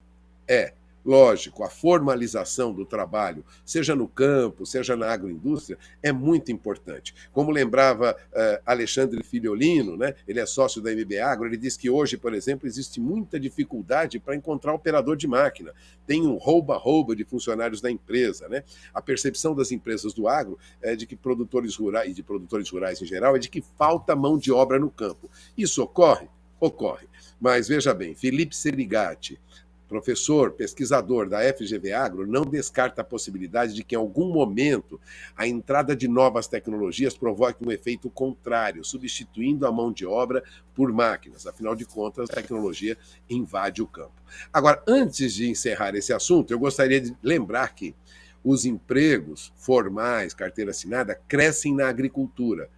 É. Lógico, a formalização do trabalho, seja no campo, seja na agroindústria, é muito importante. Como lembrava Alexandre Filiolino, né, ele é sócio da MB Agro, ele diz que hoje, por exemplo, existe muita dificuldade para encontrar operador de máquina. Tem um rouba-rouba de funcionários da empresa, né? A percepção das empresas do agro é de que produtores rurais, e de produtores rurais em geral, é de que falta mão de obra no campo. Isso ocorre? Ocorre. Mas veja bem, Felipe Serigati, professor, pesquisador da FGV Agro, não descarta a possibilidade de que, em algum momento, a entrada de novas tecnologias provoque um efeito contrário, substituindo a mão de obra por máquinas. Afinal de contas, a tecnologia invade o campo. Agora, antes de encerrar esse assunto, eu gostaria de lembrar que os empregos formais, carteira assinada, crescem na agricultura.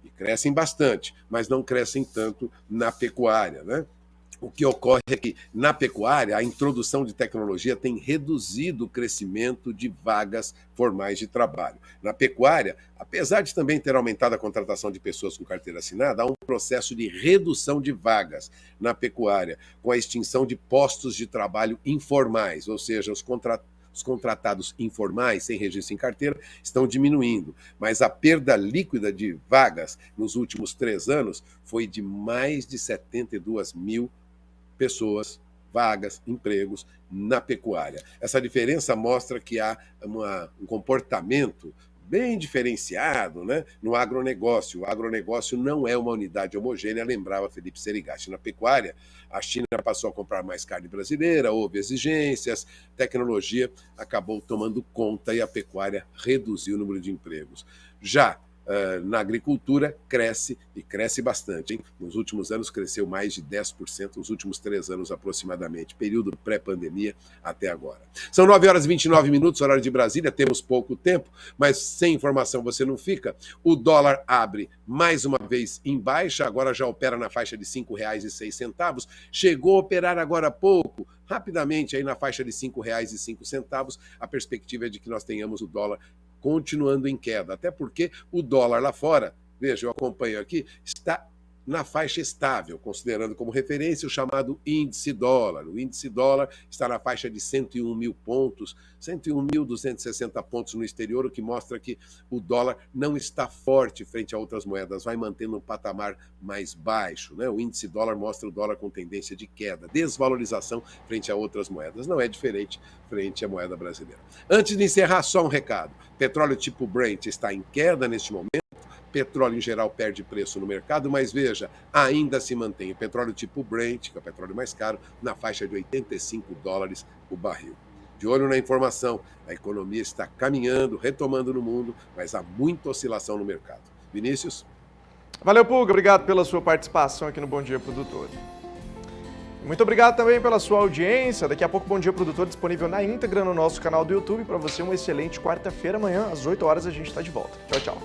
E crescem bastante, mas não crescem tanto na pecuária, né? O que ocorre é que, na pecuária, a introdução de tecnologia tem reduzido o crescimento de vagas formais de trabalho. Na pecuária, apesar de também ter aumentado a contratação de pessoas com carteira assinada, há um processo de redução de vagas na pecuária, com a extinção de postos de trabalho informais, ou seja, os Os contratados informais, sem registro em carteira, estão diminuindo, mas a perda líquida de vagas nos últimos 3 anos foi de mais de 72 mil pessoas, vagas, empregos na pecuária. Essa diferença mostra que há um comportamento bem diferenciado, né, no agronegócio. O agronegócio não é uma unidade homogênea, lembrava Felipe Serigasti. Na pecuária, a China passou a comprar mais carne brasileira, houve exigências, tecnologia acabou tomando conta e a pecuária reduziu o número de empregos. Já na agricultura, cresce e cresce bastante, hein? Nos últimos anos cresceu mais de 10%, nos últimos 3 anos aproximadamente, período pré-pandemia até agora. São 9h29, horário de Brasília, temos pouco tempo, mas sem informação você não fica. O dólar abre mais uma vez em baixa, agora já opera na faixa de R$ 5,06, chegou a operar agora há pouco, rapidamente aí na faixa de R$ 5,05, a perspectiva é de que nós tenhamos o dólar continuando em queda, até porque o dólar lá fora, veja, eu acompanho aqui, está na faixa estável, considerando como referência o chamado índice dólar. O índice dólar está na faixa de 101 mil pontos, 101.260 pontos no exterior, o que mostra que o dólar não está forte frente a outras moedas, vai mantendo um patamar mais baixo, né? O índice dólar mostra o dólar com tendência de queda, desvalorização frente a outras moedas. Não é diferente frente à moeda brasileira. Antes de encerrar, só um recado. Petróleo tipo Brent está em queda neste momento. Petróleo em geral perde preço no mercado, mas veja, ainda se mantém o petróleo tipo Brent, que é o petróleo mais caro, na faixa de $85 o barril. De olho na informação, a economia está caminhando, retomando no mundo, mas há muita oscilação no mercado. Vinícius? Valeu, Pulga. Obrigado pela sua participação aqui no Bom Dia Produtor. Muito obrigado também pela sua audiência. Daqui a pouco, Bom Dia Produtor disponível na íntegra no nosso canal do YouTube. Para você, uma excelente quarta-feira. Amanhã, às 8 horas, a gente está de volta. Tchau, tchau.